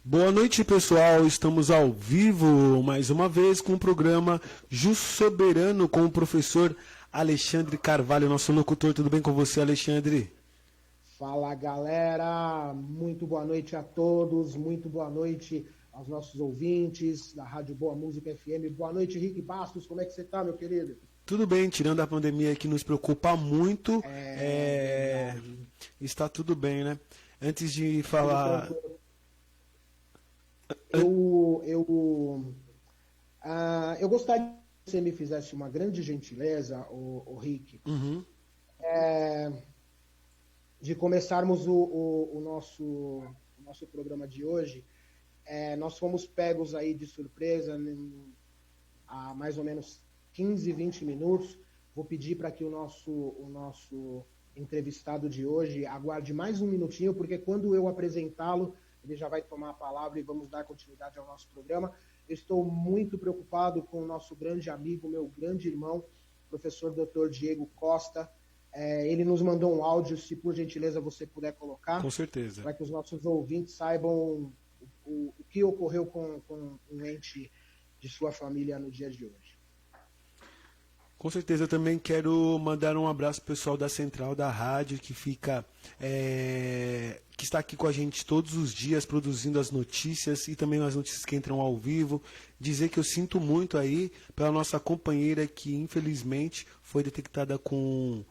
Boa noite, pessoal. Estamos ao vivo mais uma vez com o programa Justo Soberano com o professor Alexandre Carvalho, nosso locutor. Tudo bem com você, Alexandre? Fala, galera. Muito boa noite a todos. Muito boa noite aos nossos ouvintes da Rádio Boa Música FM. Boa noite, Rick Bastos. Como é que você tá, meu querido? Tudo bem, tirando a pandemia que nos preocupa muito, Verdade. está tudo bem, né? Antes de Tudo falar. tranquilo. Eu gostaria que você me fizesse uma grande gentileza, o Rick, Uhum. de começarmos o nosso programa de hoje. Nós fomos pegos aí de surpresa há mais ou menos 15, 20 minutos. Vou pedir para que o nosso entrevistado de hoje aguarde mais um minutinho, porque quando eu apresentá-lo, ele já vai tomar a palavra e vamos dar continuidade ao nosso programa. Eu estou muito preocupado com o nosso grande amigo, meu grande irmão, professor Dr. Diego Costa. Ele nos mandou um áudio, se por gentileza você puder colocar, Com certeza. para que os nossos ouvintes saibam o que ocorreu com um ente de sua família no dia de hoje. Com certeza, eu também quero mandar um abraço pro pessoal da Central da Rádio, que fica, que está aqui com a gente todos os dias, produzindo as notícias e também as notícias que entram ao vivo. Dizer que eu sinto muito aí pela nossa companheira que infelizmente foi detectada com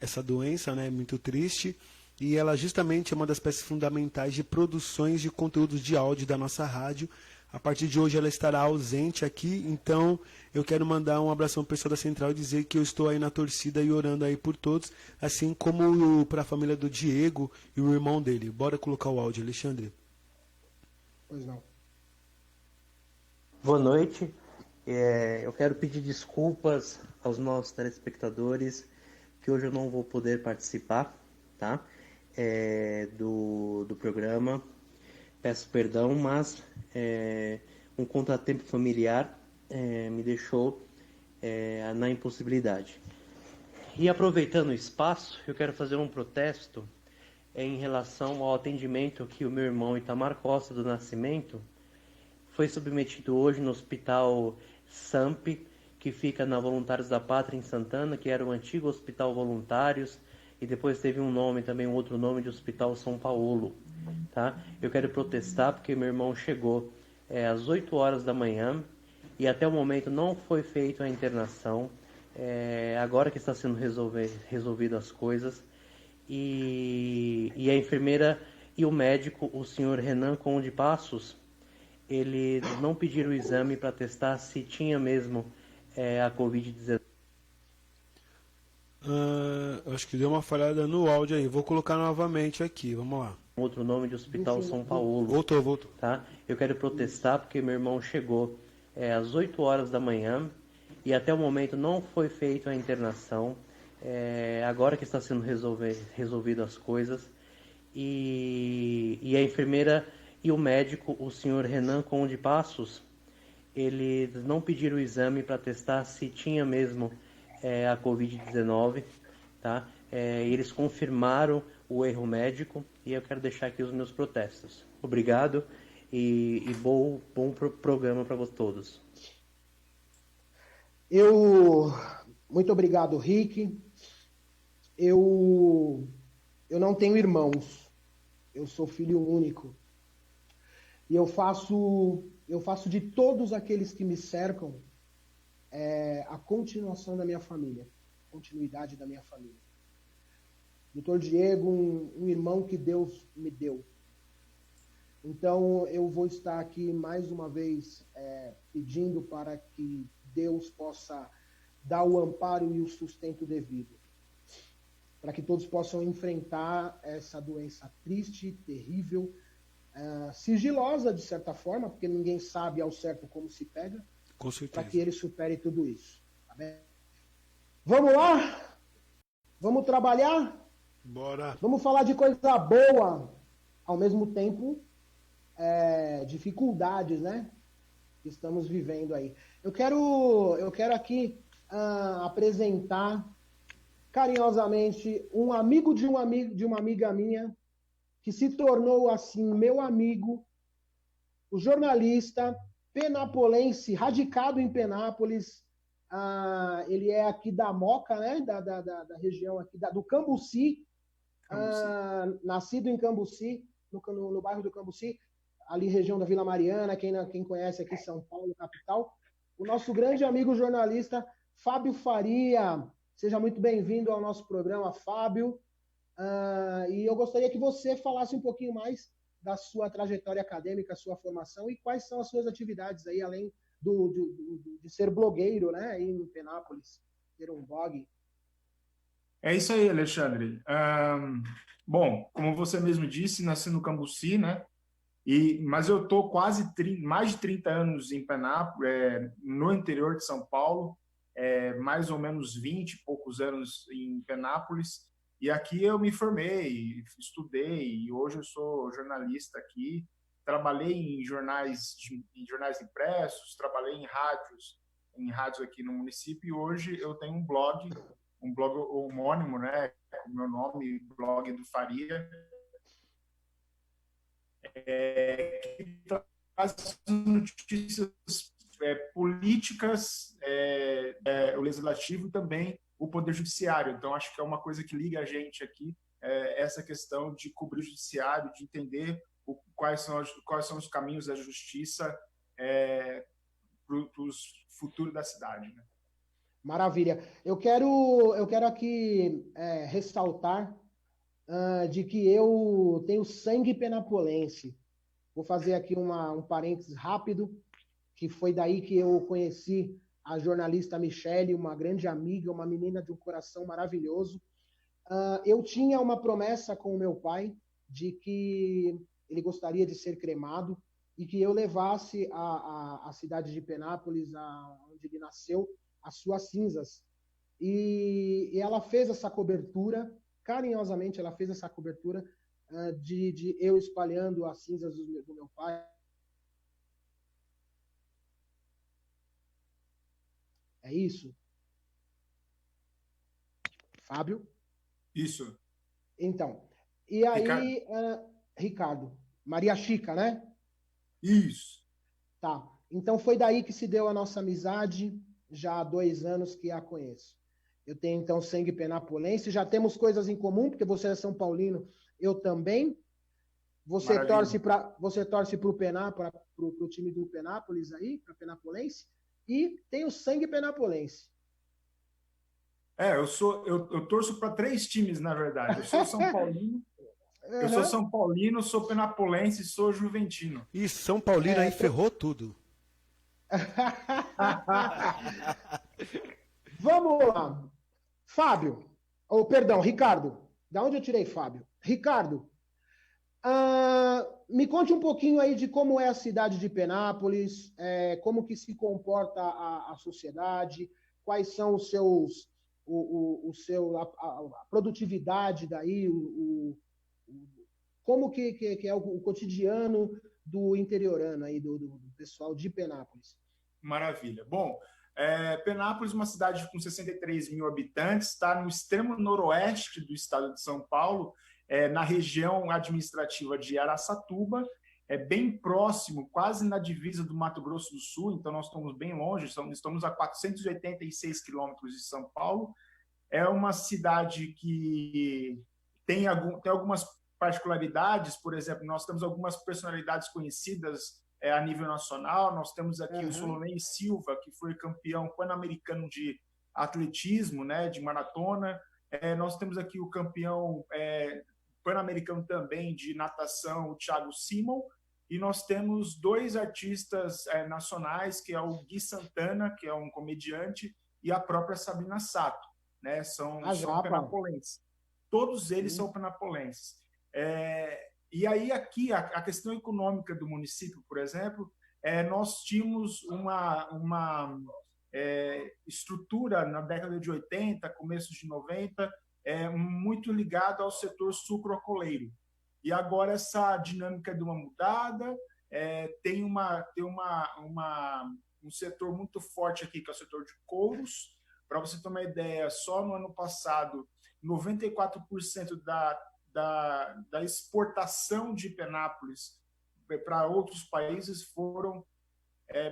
essa doença, né? Muito triste. E ela justamente é uma das peças fundamentais de produções de conteúdos de áudio da nossa rádio. A partir de hoje ela estará ausente aqui, então eu quero mandar um abração para o pessoal da Central e dizer que eu estou aí na torcida e orando aí por todos, assim como para a família do Diego e o irmão dele. Bora colocar o áudio, Alexandre. Pois não. Boa noite. Eu quero pedir desculpas aos nossos telespectadores que hoje eu não vou poder participar, tá? Do programa. Peço perdão, mas um contratempo familiar me deixou na impossibilidade. E aproveitando o espaço, eu quero fazer um protesto em relação ao atendimento que o meu irmão Itamar Costa do Nascimento foi submetido hoje no Hospital SAMP, que fica na Voluntários da Pátria em Santana, que era o antigo Hospital Voluntários, e depois teve um nome, também um outro nome de Hospital São Paulo. Tá? Eu quero protestar porque meu irmão chegou às 8 horas da manhã e até o momento não foi feita a internação. Agora que está sendo resolvido as coisas. E a enfermeira e o médico, o senhor Renan Conde Passos, eles não pediram o exame para testar se tinha mesmo a Covid-19. Acho que deu uma falhada no áudio aí. Vou colocar novamente aqui, vamos lá. Outro nome de Hospital São Paulo. Voltou. Tá? Eu quero protestar porque meu irmão chegou às 8 horas da manhã e até o momento não foi feita a internação. Agora que está sendo resolvido as coisas. E a enfermeira e o médico, o senhor Renan Conde Passos, eles não pediram o exame para testar se tinha mesmo a Covid-19, tá? Eles confirmaram o erro médico e eu quero deixar aqui os meus protestos. Obrigado e bom programa para todos. Muito obrigado, Rick. Eu não tenho irmãos. Eu sou filho único. E eu faço de todos aqueles que me cercam a continuação da minha família, a continuidade da minha família. Dr. Diego, um irmão que Deus me deu. Então eu vou estar aqui mais uma vez pedindo para que Deus possa dar o amparo e o sustento devido, para que todos possam enfrentar essa doença triste, terrível, sigilosa de certa forma, porque ninguém sabe ao certo como se pega, Com certeza. para que ele supere tudo isso. Tá bem? Vamos lá? Vamos trabalhar? Bora. Vamos falar de coisa boa, ao mesmo tempo dificuldades, né? Que estamos vivendo aí. Eu quero aqui apresentar carinhosamente um amigo de uma amiga minha que se tornou assim meu amigo o jornalista penapolense, radicado em Penápolis. Ele é aqui da Moca, né? Da região aqui do Cambuci, nascido em Cambuci, no bairro do Cambuci, ali região da Vila Mariana, quem conhece aqui São Paulo, capital. O nosso grande amigo jornalista Fábio Faria. Seja muito bem-vindo ao nosso programa, Fábio. E eu gostaria que você falasse um pouquinho mais da sua trajetória acadêmica, sua formação e quais são as suas atividades aí, além de ser blogueiro, né, aí em Penápolis, ter um blog. É isso aí, Alexandre. Bom, como você mesmo disse, nasci no Cambuci, né? Mas eu estou mais de 30 anos em Penápolis, no interior de São Paulo, mais ou menos 20 e poucos anos em Penápolis. E aqui eu me formei, estudei, e hoje eu sou jornalista aqui. Trabalhei em jornais impressos, trabalhei em rádios aqui no município, e hoje eu tenho um blog homônimo, né, com o meu nome, blog do Faria, que traz notícias políticas, o legislativo e também o poder judiciário. Então, acho que é uma coisa que liga a gente aqui, essa questão de cobrir o judiciário, de entender quais são os caminhos da justiça para o futuro da cidade, né? Maravilha. Eu quero aqui ressaltar de que eu tenho sangue penapolense. Vou fazer aqui um parênteses rápido, que foi daí que eu conheci a jornalista Michele, uma grande amiga, uma menina de um coração maravilhoso. Eu tinha uma promessa com o meu pai de que ele gostaria de ser cremado e que eu levasse a cidade de Penápolis, onde ele nasceu, as suas cinzas. E ela fez essa cobertura, carinhosamente ela fez essa cobertura de eu espalhando as cinzas do meu pai. É isso? Fábio? Isso. Então, e aí, Ricardo, Maria Chica, né? Isso. Tá. Então foi daí que se deu a nossa amizade, já há 2 anos que a conheço. Eu tenho, então, sangue penapolense, já temos coisas em comum, porque você é São Paulino, eu também. Você Maravilha. torce para o time do Penápolis aí, para Penapolense, e tem o sangue penapolense. Eu torço para 3 times, na verdade. Eu sou São Paulino, eu sou São Paulino, sou penapolense e sou juventino. E São Paulino aí ferrou tudo. Vamos lá. Fábio, perdão, Ricardo. Da onde eu tirei Fábio? Ricardo, me conte um pouquinho aí de como é a cidade de Penápolis, como que se comporta a sociedade, quais são os seus, a produtividade daí, como que é o cotidiano do interiorano aí, do pessoal de Penápolis. Maravilha. Bom, Penápolis é uma cidade com 63 mil habitantes, está no extremo noroeste do estado de São Paulo, na região administrativa de Araçatuba, bem próximo, quase na divisa do Mato Grosso do Sul, então nós estamos bem longe, estamos a 486 quilômetros de São Paulo. É uma cidade que tem algumas particularidades, por exemplo, nós temos algumas personalidades conhecidas a nível nacional. Nós temos aqui o Solonei Silva, que foi campeão pan-americano de atletismo, né, de maratona. Nós temos aqui o campeão pan-americano também de natação, o Thiago Simon. E nós temos 2 artistas nacionais, que é o Gui Santana, que é um comediante, e a própria Sabrina Sato, né? São penapolenses. Todos eles são penapolenses. E aí aqui, a questão econômica do município, por exemplo, nós tínhamos uma estrutura na década de 80, começo de 90, muito ligada ao setor sucroalcooleiro. E agora essa dinâmica deu uma mudada, tem um setor muito forte aqui, que é o setor de couros. Para você ter uma ideia, só no ano passado, 94% da exportação de Penápolis para outros países foram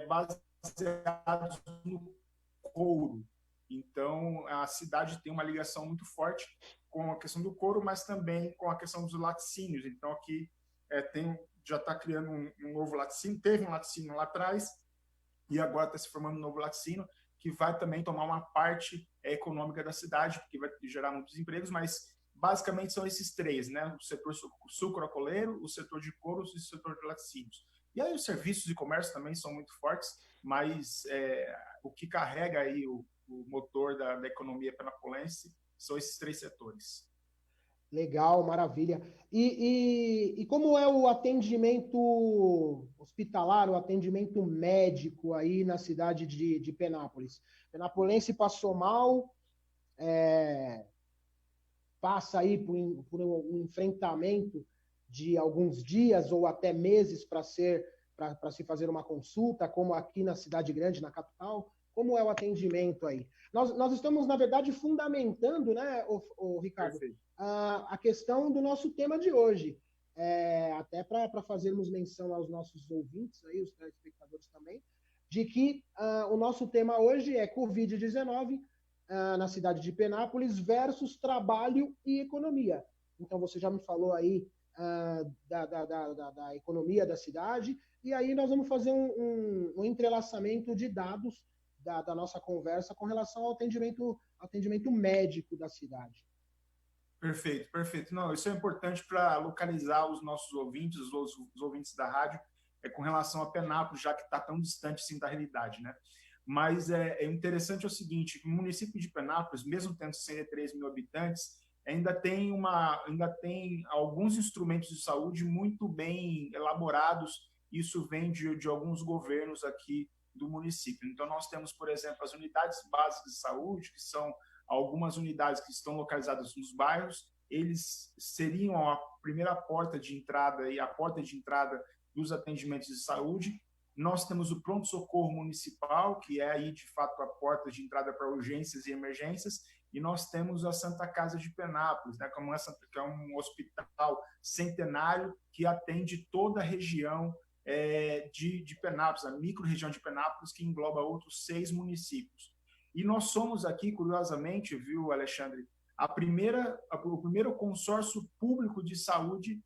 baseados no couro. Então, a cidade tem uma ligação muito forte com a questão do couro, mas também com a questão dos laticínios. Então, aqui já está criando um novo laticínio, teve um laticínio lá atrás, e agora está se formando um novo laticínio, que vai também tomar uma parte econômica da cidade, porque vai gerar muitos empregos, mas basicamente são esses três, né? O setor sucroalcooleiro, o setor de couros e o setor de laticínios. E aí os serviços de comércio também são muito fortes, mas o que carrega aí o motor da economia penapolense são esses três setores. Legal, maravilha. E como é o atendimento hospitalar, o atendimento médico aí na cidade de Penápolis? Penapolense passou mal, passa aí por um enfrentamento de alguns dias ou até meses para se fazer uma consulta, como aqui na cidade grande, na capital. Como é o atendimento aí? Nós estamos, na verdade, fundamentando, né, o Ricardo, a questão do nosso tema de hoje. Até para fazermos menção aos nossos ouvintes, aí, os telespectadores também, de que o nosso tema hoje é Covid-19 na cidade de Penápolis versus trabalho e economia. Então, você já me falou aí da economia da cidade, e aí nós vamos fazer um entrelaçamento de dados da nossa conversa com relação ao atendimento médico da cidade. Perfeito, perfeito. Não, isso é importante para localizar os nossos ouvintes, os ouvintes da rádio, com relação a Penápolis, já que está tão distante assim, da realidade, né? Mas é interessante o seguinte, o município de Penápolis, mesmo tendo 63 mil habitantes, ainda tem alguns instrumentos de saúde muito bem elaborados. Isso vem de alguns governos aqui do município. Então, nós temos, por exemplo, as unidades básicas de saúde, que são algumas unidades que estão localizadas nos bairros. Eles seriam a primeira porta de entrada e a porta de entrada dos atendimentos de saúde. Nós temos o pronto-socorro municipal, que é aí, de fato, a porta de entrada para urgências e emergências, e nós temos a Santa Casa de Penápolis, né, que é um hospital centenário que atende toda a região de Penápolis, a micro-região de Penápolis, que engloba outros 6 municípios. E nós somos aqui, curiosamente, viu, Alexandre, o primeiro consórcio público de saúde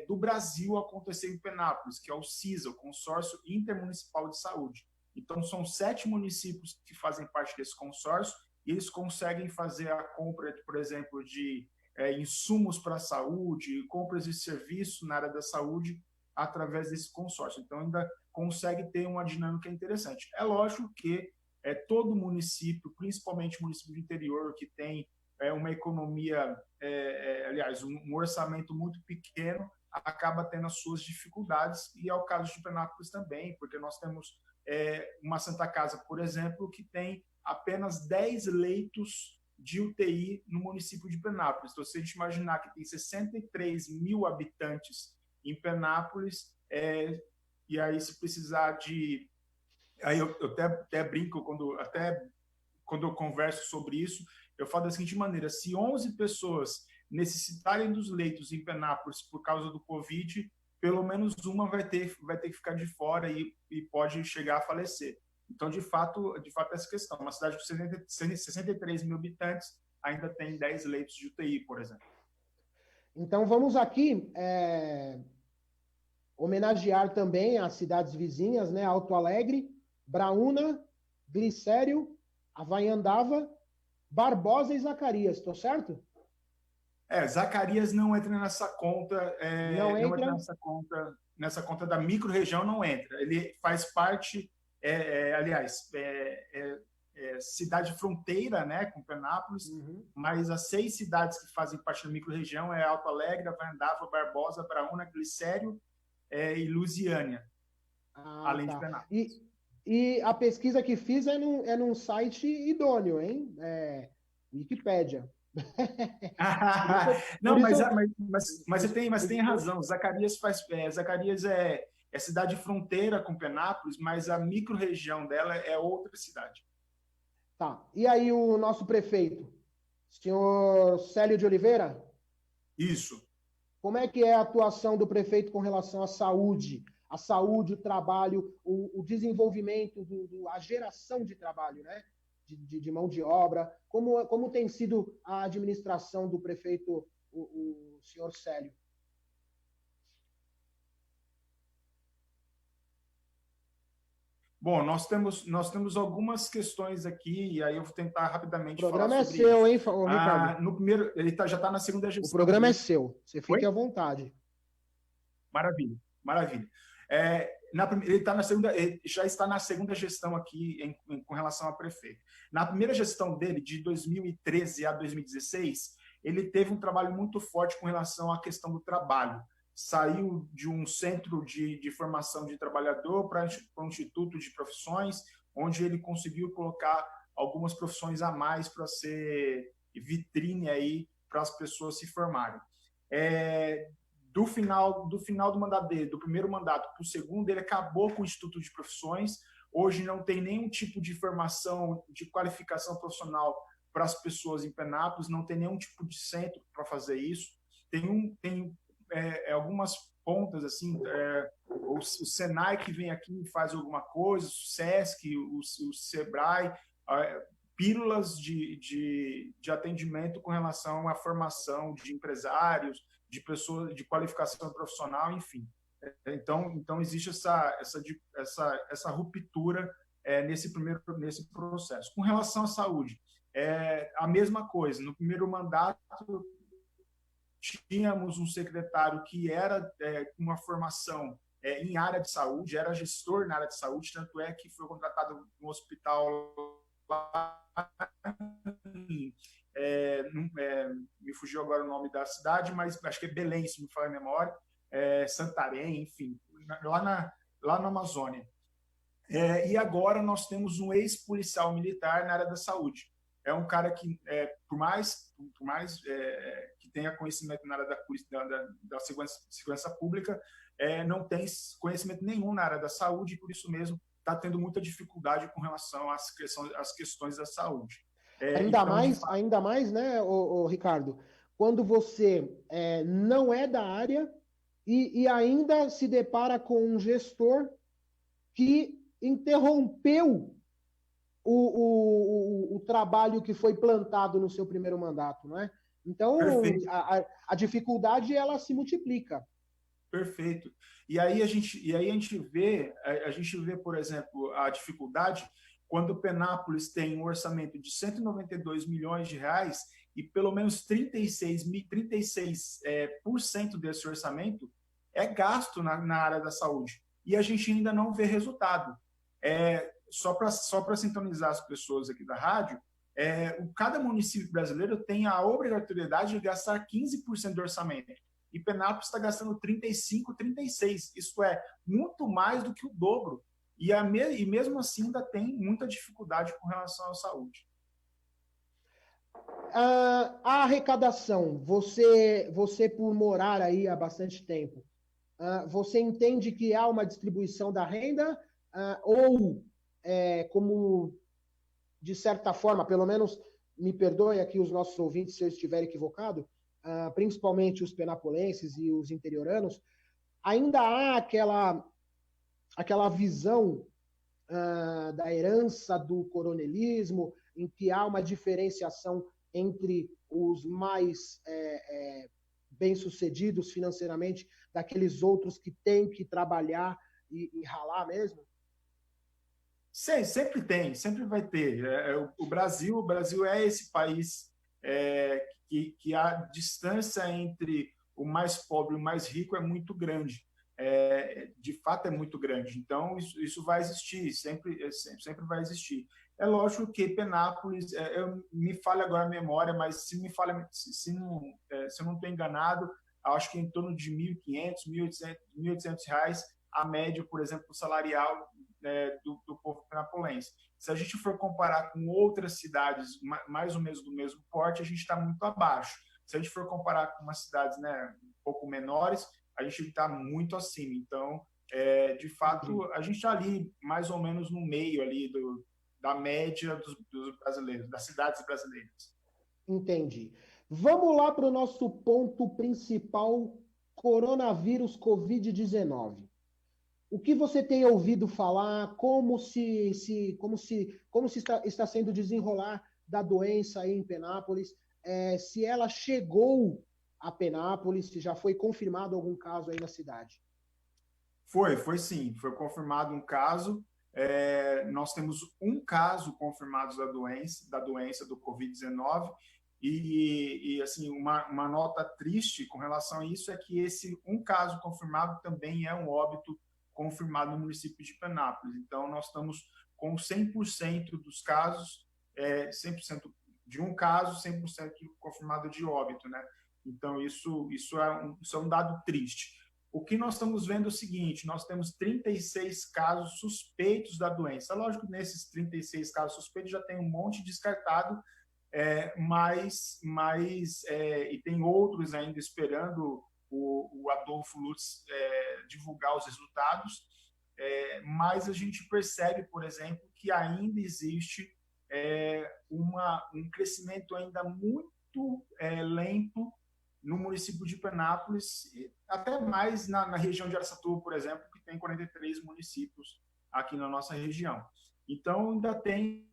do Brasil a acontecer em Penápolis, que é o CISA, o Consórcio Intermunicipal de Saúde. Então, são 7 municípios que fazem parte desse consórcio, e eles conseguem fazer a compra, por exemplo, de insumos para a saúde, compras de serviços na área da saúde, através desse consórcio. Então, ainda consegue ter uma dinâmica interessante. É lógico que todo município, principalmente o município do interior, que tem uma economia, aliás, um orçamento muito pequeno, acaba tendo as suas dificuldades, e é o caso de Penápolis também, porque nós temos uma Santa Casa, por exemplo, que tem apenas 10 leitos de UTI no município de Penápolis. Então, se a gente imaginar que tem 63 mil habitantes em Penápolis, e aí se precisar de... Aí eu até brinco, quando eu converso sobre isso, eu falo da seguinte maneira: se 11 pessoas necessitarem dos leitos em Penápolis por causa do Covid, pelo menos uma vai ter que ficar de fora e pode chegar a falecer. Então, de fato, essa questão. Uma cidade com 63 mil habitantes ainda tem 10 leitos de UTI, por exemplo. Então, vamos aqui homenagear também as cidades vizinhas, né? Alto Alegre, Braúna, Glicério, Havaiandava, Barbosa e Zacarias, estou certo? Zacarias não entra nessa conta, não entra nessa conta da micro-região, não entra. Ele faz parte, aliás, cidade fronteira, né, com Penápolis, mas as 6 cidades que fazem parte da micro-região é Alto Alegre, Havaiandava, Barbosa, Braúna, Glicério e Lusiânia, além de Penápolis. E a pesquisa que fiz é num site idôneo, hein? Wikipédia. Não, mas você tem razão. Zacarias é cidade fronteira com Penápolis, mas a micro-região dela é outra cidade. Tá. E aí o nosso prefeito, senhor Célio de Oliveira? Isso. Como é que é a atuação do prefeito com relação à saúde? A saúde, o trabalho, o desenvolvimento, a geração de trabalho, né? De mão de obra. Como tem sido a administração do prefeito, o senhor Célio? Bom, nós temos algumas questões aqui, e aí eu vou tentar O rapidamente programa falar é sobre seu, isso. hein, Ricardo? No primeiro, já está na segunda O gestão programa é dele. seu. Você fique Oi? à vontade. Maravilha, maravilha. Ele tá na segunda, ele já está na segunda gestão aqui com relação a prefeito. Na primeira gestão dele, de 2013 a 2016, ele teve um trabalho muito forte com relação à questão do trabalho. Saiu de um centro de formação de trabalhador para um instituto de profissões, onde ele conseguiu colocar algumas profissões a mais para ser vitrine aí para as pessoas se formarem. Do final do mandato dele, do primeiro mandato para o segundo, ele acabou com o Instituto de Profissões. Hoje não tem nenhum tipo de formação, de qualificação profissional para as pessoas em Penápolis, não tem nenhum tipo de centro para fazer isso. Tem algumas pontas, assim, o Senai que vem aqui e faz alguma coisa, o SESC, o SEBRAE, pílulas de atendimento com relação à formação de empresários, de pessoas de qualificação profissional, enfim. Então existe essa ruptura nesse processo. Com relação à saúde, a mesma coisa. No primeiro mandato, tínhamos um secretário que era com uma formação em área de saúde, era gestor na área de saúde, tanto é que foi contratado no hospital lá, me fugiu agora o nome da cidade, mas acho que é Belém, se me falar a memória, Santarém, enfim, lá na Amazônia. E agora nós temos um ex-policial militar na área da saúde. É um cara que, por mais que tenha conhecimento na área da segurança pública, não tem conhecimento nenhum na área da saúde, e por isso mesmo está tendo muita dificuldade com relação às questões da saúde. Ainda mais, né, Ricardo, quando você não é da área e ainda se depara com um gestor que interrompeu o trabalho que foi plantado no seu primeiro mandato, não é? Então, a dificuldade, ela se multiplica. Perfeito. E aí a gente vê, por exemplo, a dificuldade quando Penápolis tem um orçamento de 192 milhões de reais e pelo menos 36% desse orçamento é gasto na área da saúde. E a gente ainda não vê resultado. Só para sintonizar as pessoas aqui da rádio, cada município brasileiro tem a obrigatoriedade de gastar 15% do orçamento. E Penápolis está gastando 35%, 36%. Isso é muito mais do que o dobro. E mesmo assim ainda tem muita dificuldade com relação à saúde. A arrecadação, você por morar aí há bastante tempo, você entende que há uma distribuição da renda ou como, de certa forma, pelo menos, me perdoem aqui os nossos ouvintes se eu estiver equivocado, principalmente os penapolenses e os interioranos, ainda há aquela visão da herança do coronelismo, em que há uma diferenciação entre os mais bem-sucedidos financeiramente daqueles outros que têm que trabalhar e ralar mesmo? Sim, sempre tem, sempre vai ter. O Brasil é esse país que a distância entre o mais pobre e o mais rico é muito grande. De fato é muito grande. Então, isso vai existir, sempre vai existir. É lógico que Penápolis, me falha agora a memória, mas se eu não estou enganado, acho que em torno de R$ 1.500, R$ 1.800 a média, por exemplo, salarial do povo penapolense. Se a gente for comparar com outras cidades mais ou menos do mesmo porte, a gente está muito abaixo. Se a gente for comparar com umas cidades um pouco menores, a gente está muito acima. Então, de fato, a gente está ali mais ou menos no meio ali da média dos brasileiros, das cidades brasileiras. Entendi. Vamos lá para o nosso ponto principal coronavírus Covid-19. O que você tem ouvido falar? Como está sendo desenrolar da doença aí em Penápolis? Se ela chegou a Penápolis, se já foi confirmado algum caso aí na cidade? Foi sim. Foi confirmado um caso. Nós temos um caso confirmado da doença do Covid-19 e assim, uma nota triste com relação a isso é que esse um caso confirmado também é um óbito confirmado no município de Penápolis. Então, nós estamos com 100% dos casos, 100% de um caso, 100% confirmado de óbito, né? Então, isso é um dado triste. O que nós estamos vendo é o seguinte, nós temos 36 casos suspeitos da doença. Lógico que nesses 36 casos suspeitos já tem um monte descartado, e tem outros ainda esperando o Adolfo Lutz divulgar os resultados, mas a gente percebe, por exemplo, que ainda existe um crescimento ainda muito lento no município de Penápolis, e até mais na região de Araçatuba, por exemplo, que tem 43 municípios aqui na nossa região. Então, ainda tem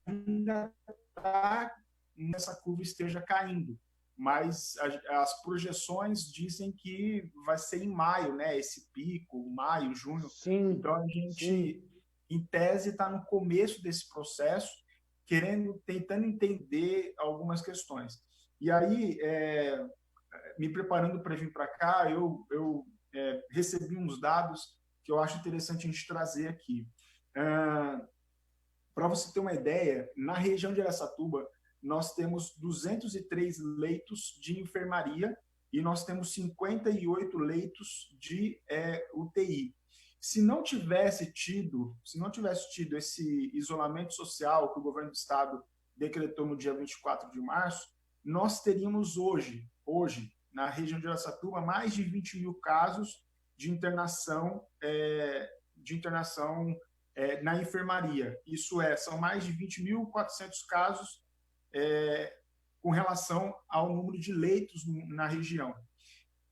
ainda está nessa curva esteja caindo, mas as projeções dizem que vai ser em maio, né? Esse pico, maio, junho. Sim, então a gente, sim. em tese, está no começo desse processo, tentando entender algumas questões. E aí, me preparando para vir para cá, eu recebi uns dados que eu acho interessante a gente trazer aqui. Para você ter uma ideia, na região de Araçatuba, nós temos 203 leitos de enfermaria e nós temos 58 leitos de UTI. Se não tivesse tido esse isolamento social que o governo do estado decretou no dia 24 de março, nós teríamos hoje, na região de Araçatuba, mais de 20 mil casos de internação na enfermaria. Isso são mais de 20.400 casos com relação ao número de leitos na região.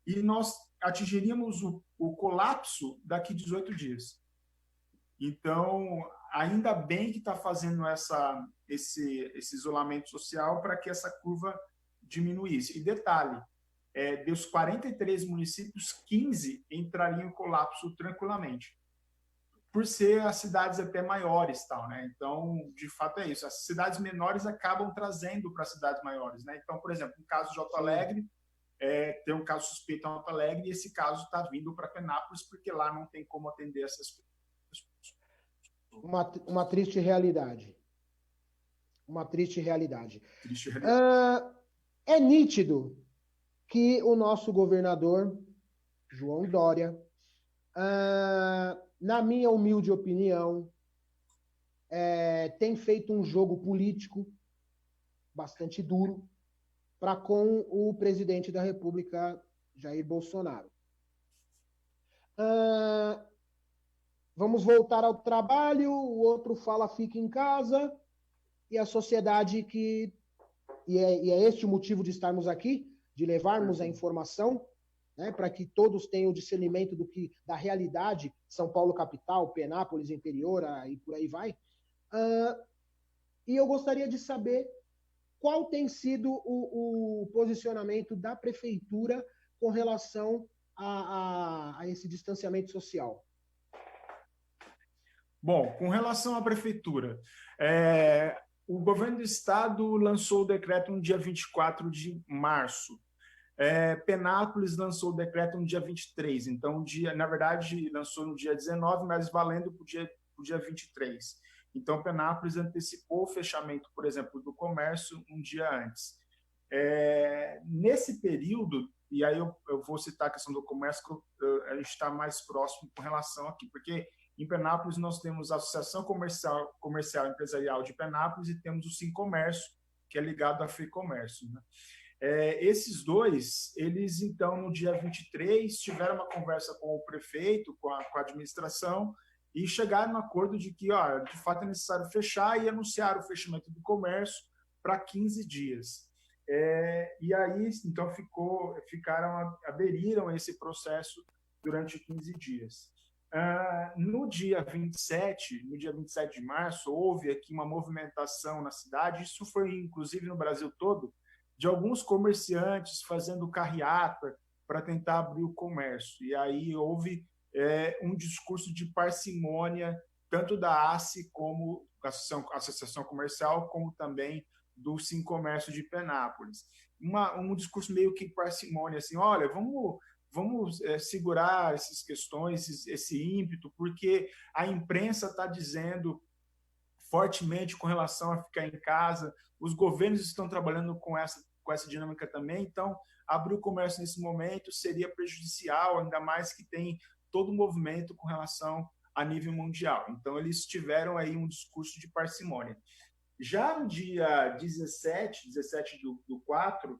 E nós atingiríamos o colapso daqui 18 dias. Então, ainda bem que está fazendo esse isolamento social para que essa curva diminuísse. E detalhe, dos 43 municípios, 15 entrariam em colapso tranquilamente, por ser as cidades até maiores, tal, né? Então, de fato é isso. As cidades menores acabam trazendo para as cidades maiores, né? Então, por exemplo, no caso de Alto Alegre, tem um caso suspeito em Alto Alegre e esse caso está vindo para Penápolis porque lá não tem como atender essas pessoas. Uma triste realidade. Uma triste realidade. Triste realidade. É nítido que o nosso governador, João Dória, na minha humilde opinião, tem feito um jogo político bastante duro para com o presidente da República, Jair Bolsonaro. Vamos voltar ao trabalho, o outro fala fica em casa, e a sociedade e é este o motivo de estarmos aqui, de levarmos a informação, né, para que todos tenham o discernimento da realidade, São Paulo capital, Penápolis interior, e por aí vai. E eu gostaria de saber qual tem sido o posicionamento da prefeitura com relação a esse distanciamento social. Bom, com relação à prefeitura, o governo do estado lançou o decreto no dia 24 de março. Penápolis lançou o decreto no dia 23, então, na verdade, lançou no dia 19, mas valendo para o dia 23. Então, Penápolis antecipou o fechamento, por exemplo, do comércio um dia antes. Nesse período, e aí eu vou citar a questão do comércio, que a gente está mais próximo com relação aqui, porque em Penápolis nós temos a Associação Comercial e Empresarial de Penápolis e temos o Sincomércio, que é ligado à FEComércio, né? Esses dois, eles então no dia 23 tiveram uma conversa com o prefeito, com a administração, e chegaram no acordo de que, de fato é necessário fechar e anunciar o fechamento do comércio para 15 dias. E aí, então, aderiram a esse processo durante 15 dias. No dia 27 de março, houve aqui uma movimentação na cidade, isso foi inclusive no Brasil todo, de alguns comerciantes fazendo carreata para tentar abrir o comércio. E aí houve um discurso de parcimônia, tanto da ACE, como a Associação Comercial, como também do Sim Comércio de Penápolis. Um discurso meio que parcimônia, assim, olha, vamos segurar essas questões, esse ímpeto, porque a imprensa está dizendo fortemente com relação a ficar em casa, os governos estão trabalhando com essa dinâmica também, então abrir o comércio nesse momento seria prejudicial, ainda mais que tem todo um movimento com relação a nível mundial. Então eles tiveram aí um discurso de parcimônia. Já no dia 17 do 4,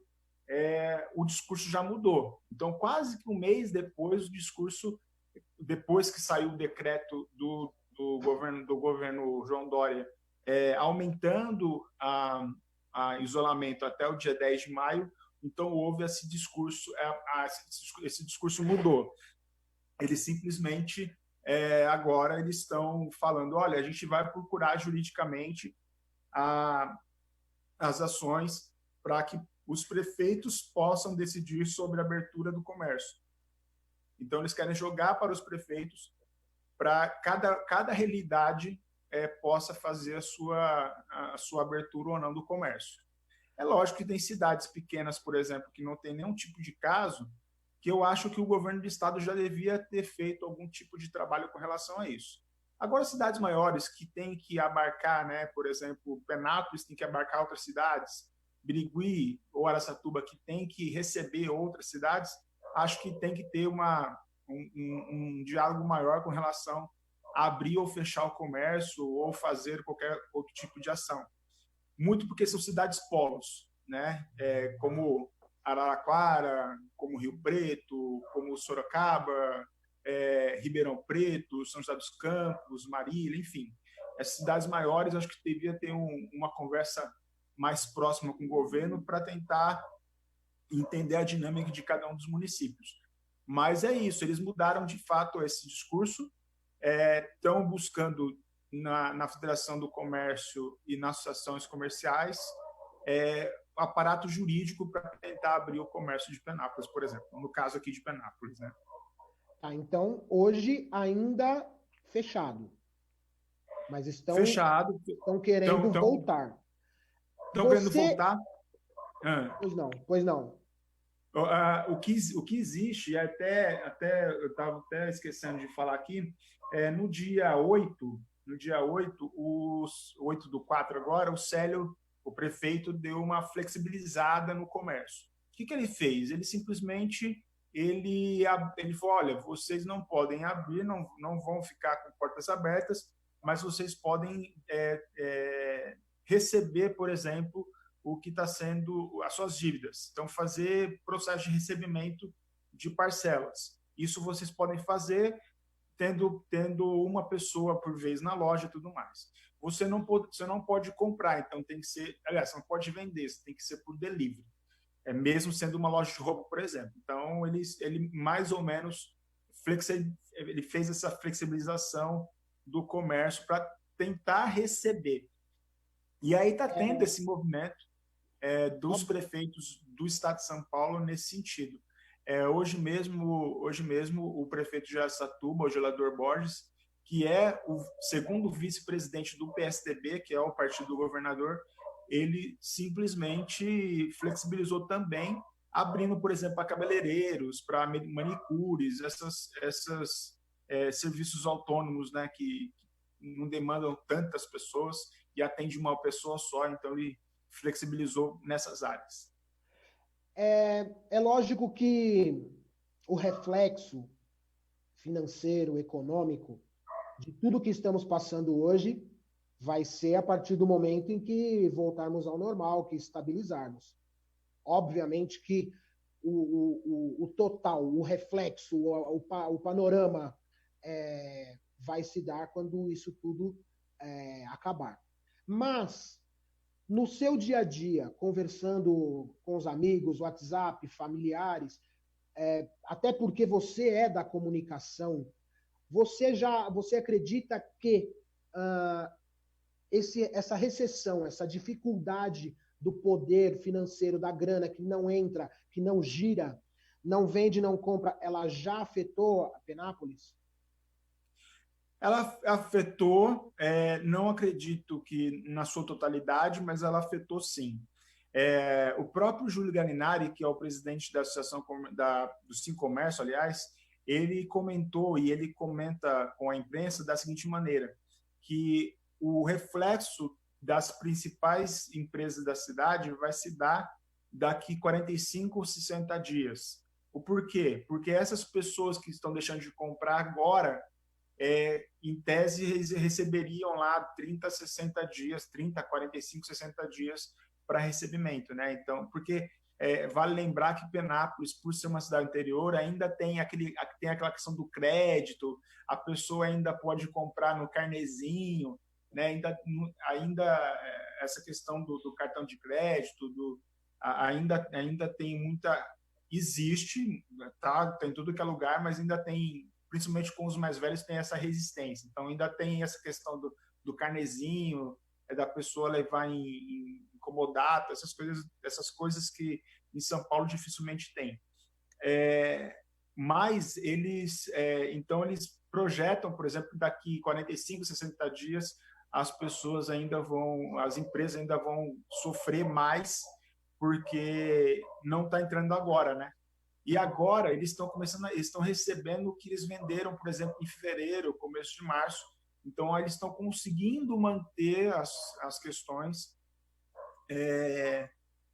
o discurso já mudou. Então, quase que um mês depois, depois que saiu o decreto do governo João Dória, aumentando a isolamento até o dia 10 de maio, então houve esse discurso mudou. Eles simplesmente, agora, eles estão falando, olha, a gente vai procurar juridicamente as ações para que os prefeitos possam decidir sobre a abertura do comércio. Então, eles querem jogar para os prefeitos para cada realidade possa fazer a sua abertura ou não do comércio. É lógico que tem cidades pequenas, por exemplo, que não tem nenhum tipo de caso, que eu acho que o governo do estado já devia ter feito algum tipo de trabalho com relação a isso. Agora, cidades maiores que têm que abarcar, né, por exemplo, Penápolis tem que abarcar outras cidades, Birigui ou Araçatuba que tem que receber outras cidades, acho que tem que ter um diálogo maior com relação a abrir ou fechar o comércio ou fazer qualquer outro tipo de ação. Muito porque são cidades polos, né, como Araraquara, como Rio Preto, como Sorocaba, Ribeirão Preto, São José dos Campos, Marília, enfim. Essas cidades maiores, acho que devia ter uma conversa mais próxima com o governo para tentar entender a dinâmica de cada um dos municípios. Mas é isso, eles mudaram de fato esse discurso, estão buscando na Federação do Comércio e nas associações comerciais aparato jurídico para tentar abrir o comércio de Penápolis, por exemplo, no caso aqui de Penápolis, né? Então, hoje ainda fechado, mas estão querendo voltar. Estão querendo voltar? Pois não. O que existe, até eu estava até esquecendo de falar aqui, no dia 8, os 8 do 4 agora, o Célio, o prefeito, deu uma flexibilizada no comércio. O que ele fez? Ele simplesmente ele falou, olha, vocês não podem abrir, não vão ficar com portas abertas, mas vocês podem receber, por exemplo, o que está sendo as suas dívidas. Então, fazer processo de recebimento de parcelas. Isso vocês podem fazer tendo uma pessoa por vez na loja e tudo mais. Você não pode comprar, então tem que ser... Aliás, você não pode vender, tem que ser por delivery. Mesmo sendo uma loja de roupa, por exemplo. Então, ele mais ou menos ele fez essa flexibilização do comércio para tentar receber. E aí está tendo esse movimento dos prefeitos do estado de São Paulo nesse sentido. Hoje mesmo o prefeito de Araçatuba, o Gelador Borges, que é o segundo vice-presidente do PSDB, que é o partido do governador, ele simplesmente flexibilizou também, abrindo, por exemplo, para cabeleireiros, para manicures, esses serviços autônomos, né, que não demandam tantas pessoas e atende uma pessoa só, então ele flexibilizou nessas áreas. É lógico que o reflexo financeiro, econômico, de tudo que estamos passando hoje, vai ser a partir do momento em que voltarmos ao normal, que estabilizarmos. Obviamente que o total, o reflexo, o panorama vai se dar quando isso tudo acabar. Mas no seu dia a dia, conversando com os amigos, WhatsApp, familiares, até porque você é da comunicação, você acredita que uh, essa recessão, essa dificuldade do poder financeiro, da grana que não entra, que não gira, não vende, não compra, ela já afetou a Penápolis? Ela afetou, não acredito que na sua totalidade, mas ela afetou sim. O próprio Júlio Galinari, que é o presidente da Associação do Sim Comércio, aliás, ele comentou e ele comenta com a imprensa da seguinte maneira, que o reflexo das principais empresas da cidade vai se dar daqui 45 ou 60 dias. O porquê? Porque essas pessoas que estão deixando de comprar agora, em tese, receberiam lá 30, 60 dias, 30, 45, 60 dias para recebimento, né? Então, porque vale lembrar que Penápolis, por ser uma cidade interior, ainda tem aquela questão do crédito, a pessoa ainda pode comprar no carnezinho, né? Ainda essa questão do cartão de crédito, ainda tem muita... Existe, tá? Tem tudo que é lugar, mas ainda tem, principalmente com os mais velhos, tem essa resistência. Então, ainda tem essa questão do carnezinho, da pessoa levar em comodato, essas coisas que em São Paulo dificilmente tem. Mas então eles projetam, por exemplo, daqui 45, 60 dias, as empresas ainda vão sofrer mais, porque não está entrando agora, né? E agora eles estão recebendo o que eles venderam, por exemplo, em fevereiro, começo de março. Então eles estão conseguindo manter as questões,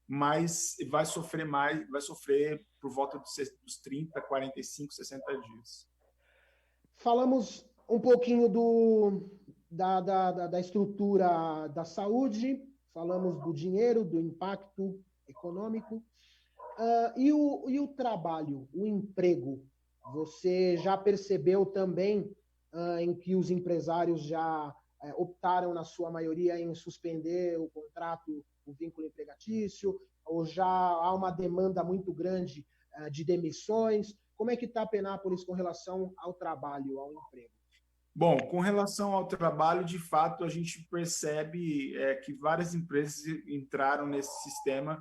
mas vai sofrer por volta dos 30, 45, 60 dias. Falamos um pouquinho da estrutura da saúde, falamos do dinheiro, do impacto econômico. E o trabalho, o emprego? Você já percebeu também em que os empresários já optaram, na sua maioria, em suspender o contrato, o vínculo empregatício, ou já há uma demanda muito grande de demissões? Como é que está Penápolis com relação ao trabalho, ao emprego? Bom, com relação ao trabalho, de fato, a gente percebe que várias empresas entraram nesse sistema,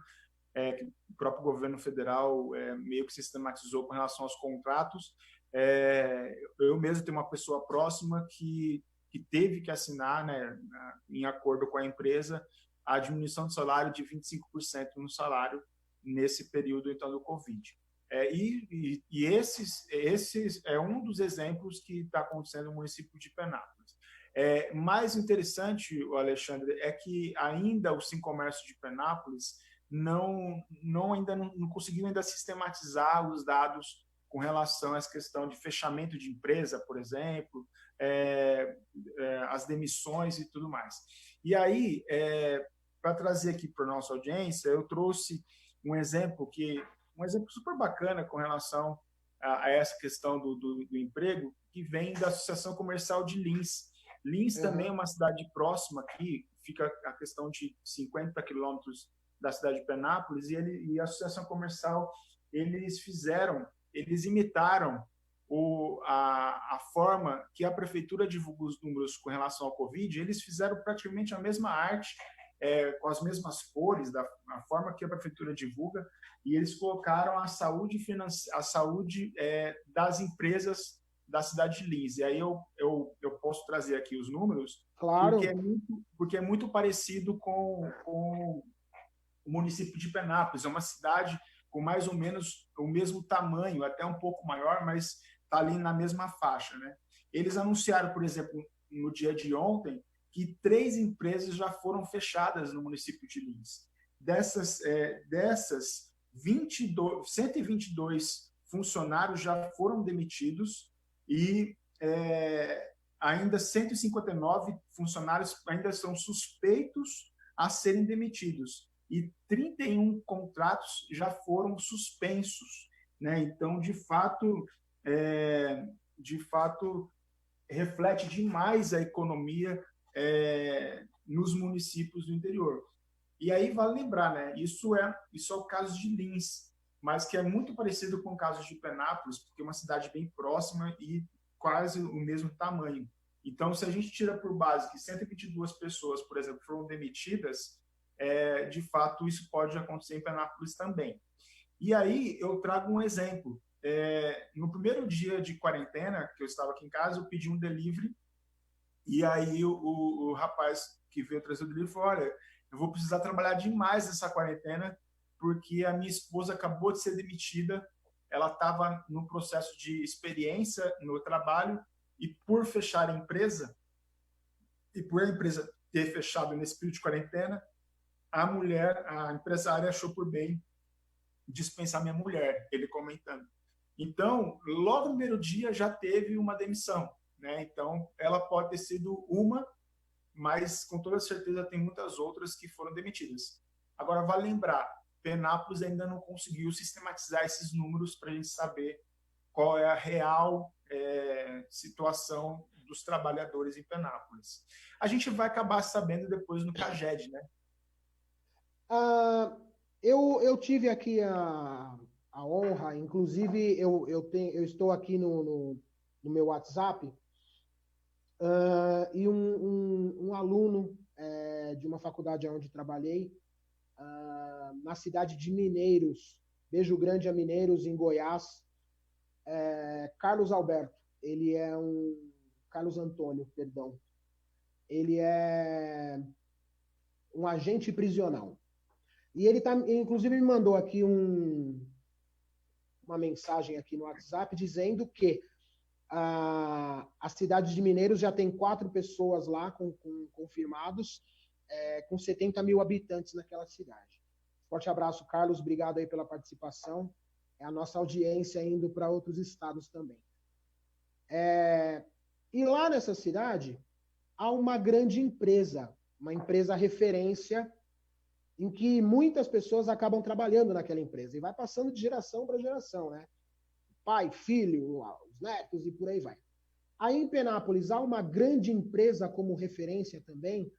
que o próprio governo federal meio que sistematizou com relação aos contratos. Eu mesmo tenho uma pessoa próxima que teve que assinar, né, em acordo com a empresa, a diminuição de salário de 25% no salário nesse período, então, do Covid. E esses é um dos exemplos que está acontecendo no município de Penápolis. Mais interessante, Alexandre, é que ainda o Sim Comércio de Penápolis ainda não conseguiu ainda sistematizar os dados com relação a essa questão de fechamento de empresa, por exemplo, as demissões e tudo mais. E aí, para trazer aqui para a nossa audiência, eu trouxe um exemplo super bacana com relação a essa questão do emprego, que vem da Associação Comercial de Lins. Lins também é uma cidade próxima aqui, fica a questão de 50 quilômetros da cidade de Penápolis, e a Associação Comercial, eles imitaram a forma que a prefeitura divulga os números com relação ao Covid. Eles fizeram praticamente a mesma arte, com as mesmas cores, da forma que a prefeitura divulga, e eles colocaram a saúde das empresas da cidade de Lins. E aí eu posso trazer aqui os números, claro, porque é muito parecido com o município de Penápolis. É uma cidade com mais ou menos o mesmo tamanho, até um pouco maior, mas está ali na mesma faixa, né? Eles anunciaram, por exemplo, no dia de ontem, que 3 empresas já foram fechadas no município de Lins. Dessas 122 funcionários já foram demitidos e ainda 159 funcionários ainda são suspeitos a serem demitidos. E 31 contratos já foram suspensos, né? Então, de fato, reflete demais a economia nos municípios do interior. E aí vale lembrar, né? Isso é o caso de Lins, mas que é muito parecido com o caso de Penápolis, porque é uma cidade bem próxima e quase o mesmo tamanho. Então, se a gente tira por base que 122 pessoas, por exemplo, foram demitidas, de fato isso pode acontecer em Penápolis também. E aí eu trago um exemplo. No primeiro dia de quarentena, que eu estava aqui em casa, eu pedi um delivery, e aí o rapaz que veio trazer o delivery falou, olha, eu vou precisar trabalhar demais nessa quarentena, porque a minha esposa acabou de ser demitida, ela estava no processo de experiência no trabalho, e por fechar a empresa, e por a empresa ter fechado nesse período de quarentena, a empresária achou por bem dispensar minha mulher, ele comentando. Então, logo no primeiro dia já teve uma demissão, né? Então, ela pode ter sido uma, mas com toda certeza tem muitas outras que foram demitidas. Agora, vale lembrar, Penápolis ainda não conseguiu sistematizar esses números para a gente saber qual é a real situação dos trabalhadores em Penápolis. A gente vai acabar sabendo depois no CAGED, né? Eu tive aqui a honra, inclusive eu estou aqui no meu WhatsApp, e um aluno de uma faculdade onde trabalhei, na cidade de Mineiros, beijo grande a Mineiros, em Goiás, Carlos Alberto, Carlos Antônio, perdão, ele é um agente prisional. E ele inclusive me mandou aqui uma mensagem aqui no WhatsApp dizendo que a cidade de Mineiros já tem 4 pessoas lá confirmados, com 70 mil habitantes naquela cidade. Forte abraço, Carlos. Obrigado aí pela participação. É a nossa audiência indo para outros estados também. E lá nessa cidade há uma grande empresa, uma empresa referência, em que muitas pessoas acabam trabalhando naquela empresa e vai passando de geração para geração, né? Pai, filho, os netos e por aí vai. Aí em Penápolis há uma grande empresa como referência também.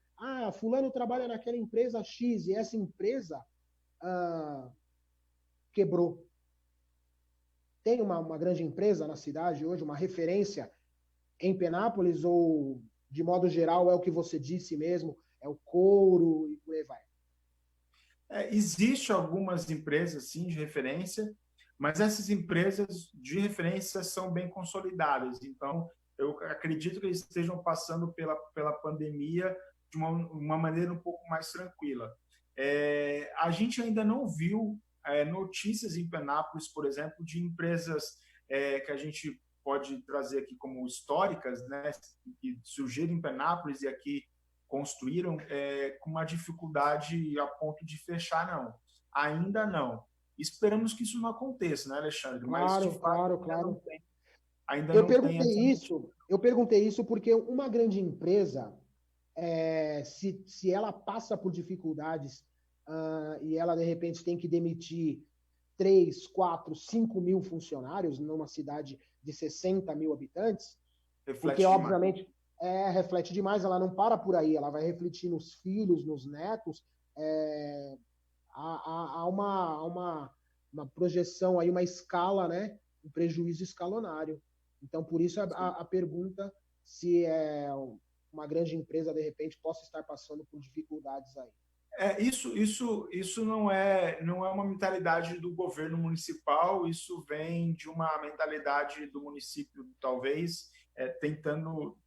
Fulano trabalha naquela empresa X e essa empresa quebrou. Tem uma grande empresa na cidade hoje, uma referência em Penápolis, ou de modo geral é o que você disse mesmo, é o couro e por aí vai? Existe algumas empresas, sim, de referência, mas essas empresas de referência são bem consolidadas. Então, eu acredito que eles estejam passando pela pandemia de uma maneira um pouco mais tranquila. A gente ainda não viu notícias em Penápolis, por exemplo, de empresas que a gente pode trazer aqui como históricas, né, que surgiram em Penápolis e aqui construíram com uma dificuldade a ponto de fechar, não. Ainda não. Esperamos que isso não aconteça, né, Alexandre? Mas, de fato, claro. Ainda não tem essa... Eu perguntei isso porque uma grande empresa, se ela passa por dificuldades e ela, de repente, tem que demitir 3, 4, 5 mil funcionários numa cidade de 60 mil habitantes, porque, obviamente, reflete demais, ela não para por aí, ela vai refletir nos filhos, nos netos, há uma projeção, aí, uma escala, né, um prejuízo escalonário. Então, por isso a pergunta se uma grande empresa, de repente, possa estar passando por dificuldades aí. Isso não é uma mentalidade do governo municipal, isso vem de uma mentalidade do município, talvez, tentando,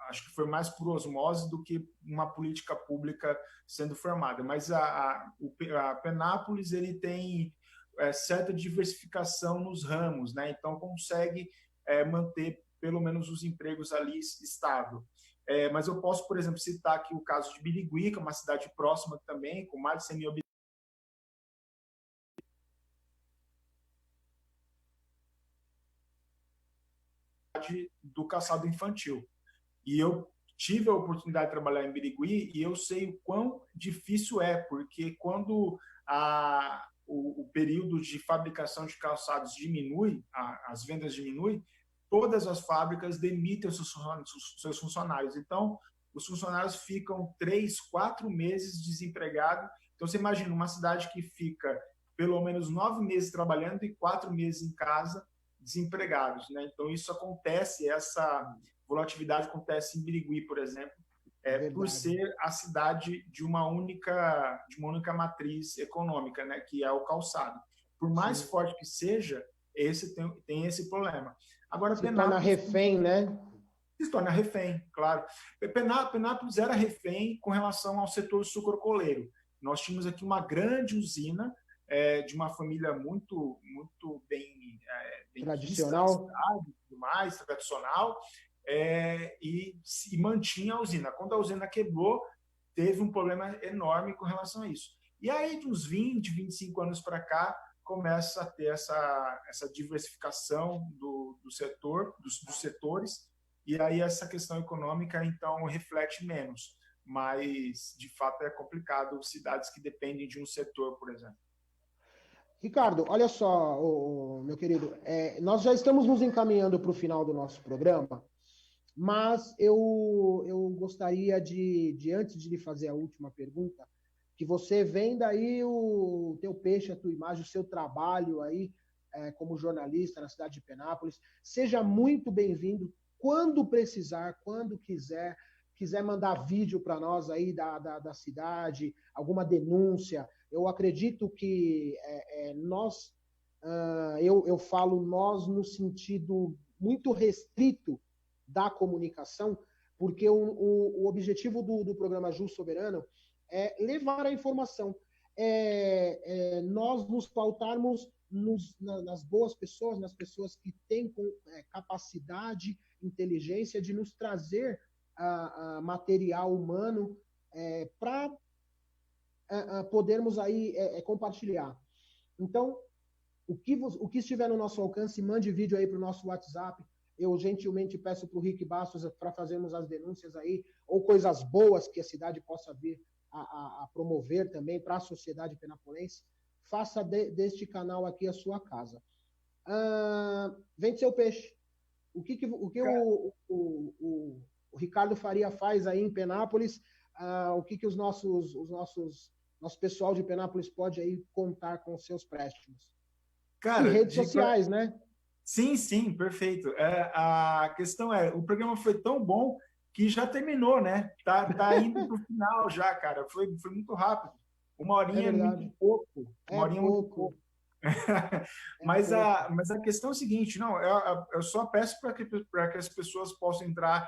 acho que foi mais por osmose do que uma política pública sendo formada. Mas a Penápolis ele tem certa diversificação nos ramos, né? Então consegue manter pelo menos os empregos ali estável. Mas eu posso, por exemplo, citar aqui o caso de Birigui, que é uma cidade próxima também, com mais de 100 mil habitantes, do calçado infantil. E eu tive a oportunidade de trabalhar em Birigui e eu sei o quão difícil porque quando o período de fabricação de calçados diminui, as vendas diminuem, todas as fábricas demitem os seus funcionários. Então, os funcionários ficam 3, 4 meses desempregados. Então, você imagina uma cidade que fica pelo menos 9 meses trabalhando e 4 meses em casa desempregados, né? Então, isso acontece, essa volatilidade acontece em Birigui, por exemplo, por ser a cidade de uma única matriz econômica, né? Que é o calçado. Por mais forte que seja, tem esse problema. Agora, se torna refém, né? Se torna refém, claro. Penápolis era refém com relação ao setor sucrocoleiro. Nós tínhamos aqui uma grande usina de uma família muito bem tradicional, mais tradicional, e mantinha a usina. Quando a usina quebrou, teve um problema enorme com relação a isso. E aí, de uns 20, 25 anos para cá, começa a ter essa diversificação do setor, dos setores, e aí essa questão econômica, então, reflete menos. Mas, de fato, é complicado cidades que dependem de um setor, por exemplo. Ricardo, olha só, meu querido, nós já estamos nos encaminhando para o final do nosso programa, mas eu gostaria de, antes de lhe fazer a última pergunta, que você venda aí o teu peixe, a tua imagem, o seu trabalho aí como jornalista na cidade de Penápolis. Seja muito bem-vindo quando precisar, quando quiser mandar vídeo para nós aí da cidade, alguma denúncia. Eu acredito que nós, eu falo nós no sentido muito restrito da comunicação, porque o objetivo do programa Ju Soberano é levar a informação, nós nos pautarmos nas boas pessoas, nas pessoas que têm capacidade, inteligência de nos trazer a material humano para podermos aí compartilhar. Então, o que estiver no nosso alcance, mande vídeo aí para o nosso WhatsApp. Eu gentilmente peço para o Rick Bastos para fazermos as denúncias aí, ou coisas boas que a cidade possa vir a promover também para a sociedade penapolense. Faça deste canal aqui a sua casa. Vende seu peixe. O que o Ricardo Faria faz aí em Penápolis? O que os nosso pessoal de Penápolis pode aí contar com os seus préstimos? Cara, e redes sociais, né? Sim, perfeito. A questão o programa foi tão bom que já terminou, né? Tá indo para o final já, cara. Foi muito rápido. Uma horinha é muito pouco. Uma horinha é muito pouco. Mas a questão é o seguinte, não, eu só peço para que as pessoas possam entrar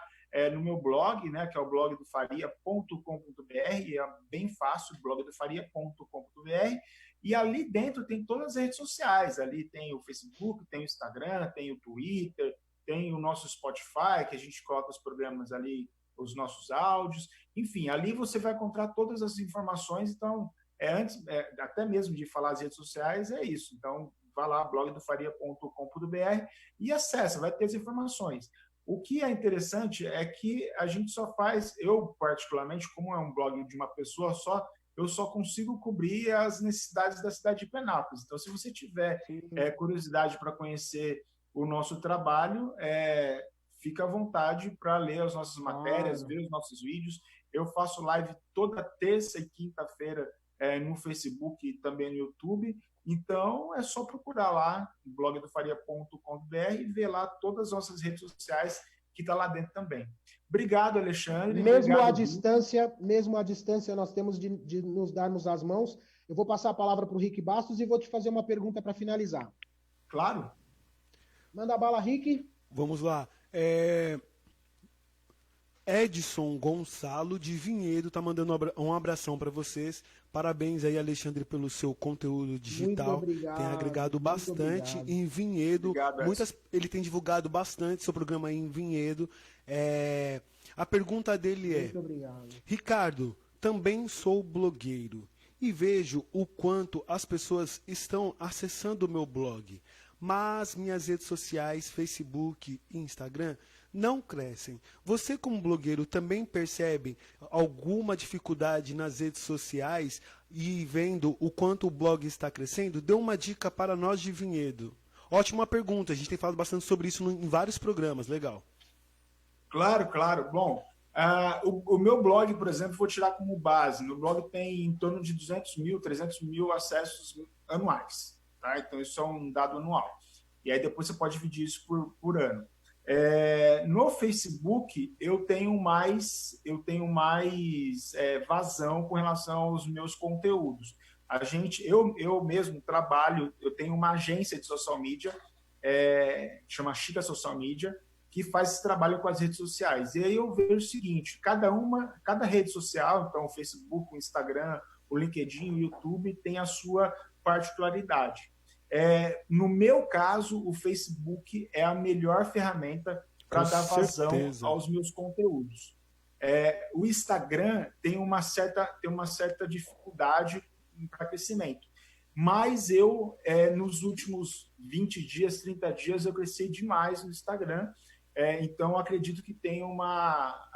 no meu blog, né, que é o blog do faria.com.br, é bem fácil, blogdofaria.com.br, e ali dentro tem todas as redes sociais, ali tem o Facebook, tem o Instagram, tem o Twitter, tem o nosso Spotify, que a gente coloca os programas ali, os nossos áudios, enfim, ali você vai encontrar todas as informações, então, antes até mesmo de falar as redes sociais, é isso, então, vá lá, blogdofaria.com.br e acessa, vai ter as informações. O que é interessante é que a gente só faz, eu particularmente, como é um blog de uma pessoa só, eu só consigo cobrir as necessidades da cidade de Penápolis. Então, se você tiver curiosidade para conhecer o nosso trabalho, fica à vontade para ler as nossas matérias, ver os nossos vídeos. Eu faço live toda terça e quinta-feira no Facebook e também no YouTube. Então, é só procurar lá, blogdofaria.com.br, e ver lá todas as nossas redes sociais, que está lá dentro também. Obrigado, Alexandre. Mesmo à distância, nós temos de nos darmos as mãos. Eu vou passar a palavra para o Rick Bastos e vou te fazer uma pergunta para finalizar. Claro. Manda bala, Rick. Vamos lá. Edson Gonçalo de Vinhedo tá mandando um abração para vocês. Parabéns aí, Alexandre, pelo seu conteúdo digital. Muito obrigado, tem agregado bastante em Vinhedo. Obrigado, ele tem divulgado bastante seu programa aí em Vinhedo. A pergunta dele é: muito obrigado. Ricardo, também sou blogueiro e vejo o quanto as pessoas estão acessando o meu blog, mas minhas redes sociais, Facebook e Instagram, não crescem. Você, como blogueiro, também percebe alguma dificuldade nas redes sociais e vendo o quanto o blog está crescendo? Dê uma dica para nós de Vinhedo. Ótima pergunta, a gente tem falado bastante sobre isso em vários programas, legal. Claro. Bom, O meu blog, por exemplo, vou tirar como base. Meu blog tem em torno de 200 mil, 300 mil acessos anuais. Tá? Então, isso é um dado anual. E aí depois você pode dividir isso por ano. No Facebook, eu tenho mais vazão com relação aos meus conteúdos. Eu mesmo trabalho, eu tenho uma agência de social media, chama Chica Social Media, que faz esse trabalho com as redes sociais. E aí eu vejo o seguinte, cada rede social, então o Facebook, o Instagram, o LinkedIn, o YouTube, tem a sua particularidade. No meu caso, o Facebook é a melhor ferramenta para dar vazão aos meus conteúdos. O Instagram tem uma certa dificuldade para crescimento. Mas nos últimos 20 dias, 30 dias, eu cresci demais no Instagram. Então, acredito que tem uma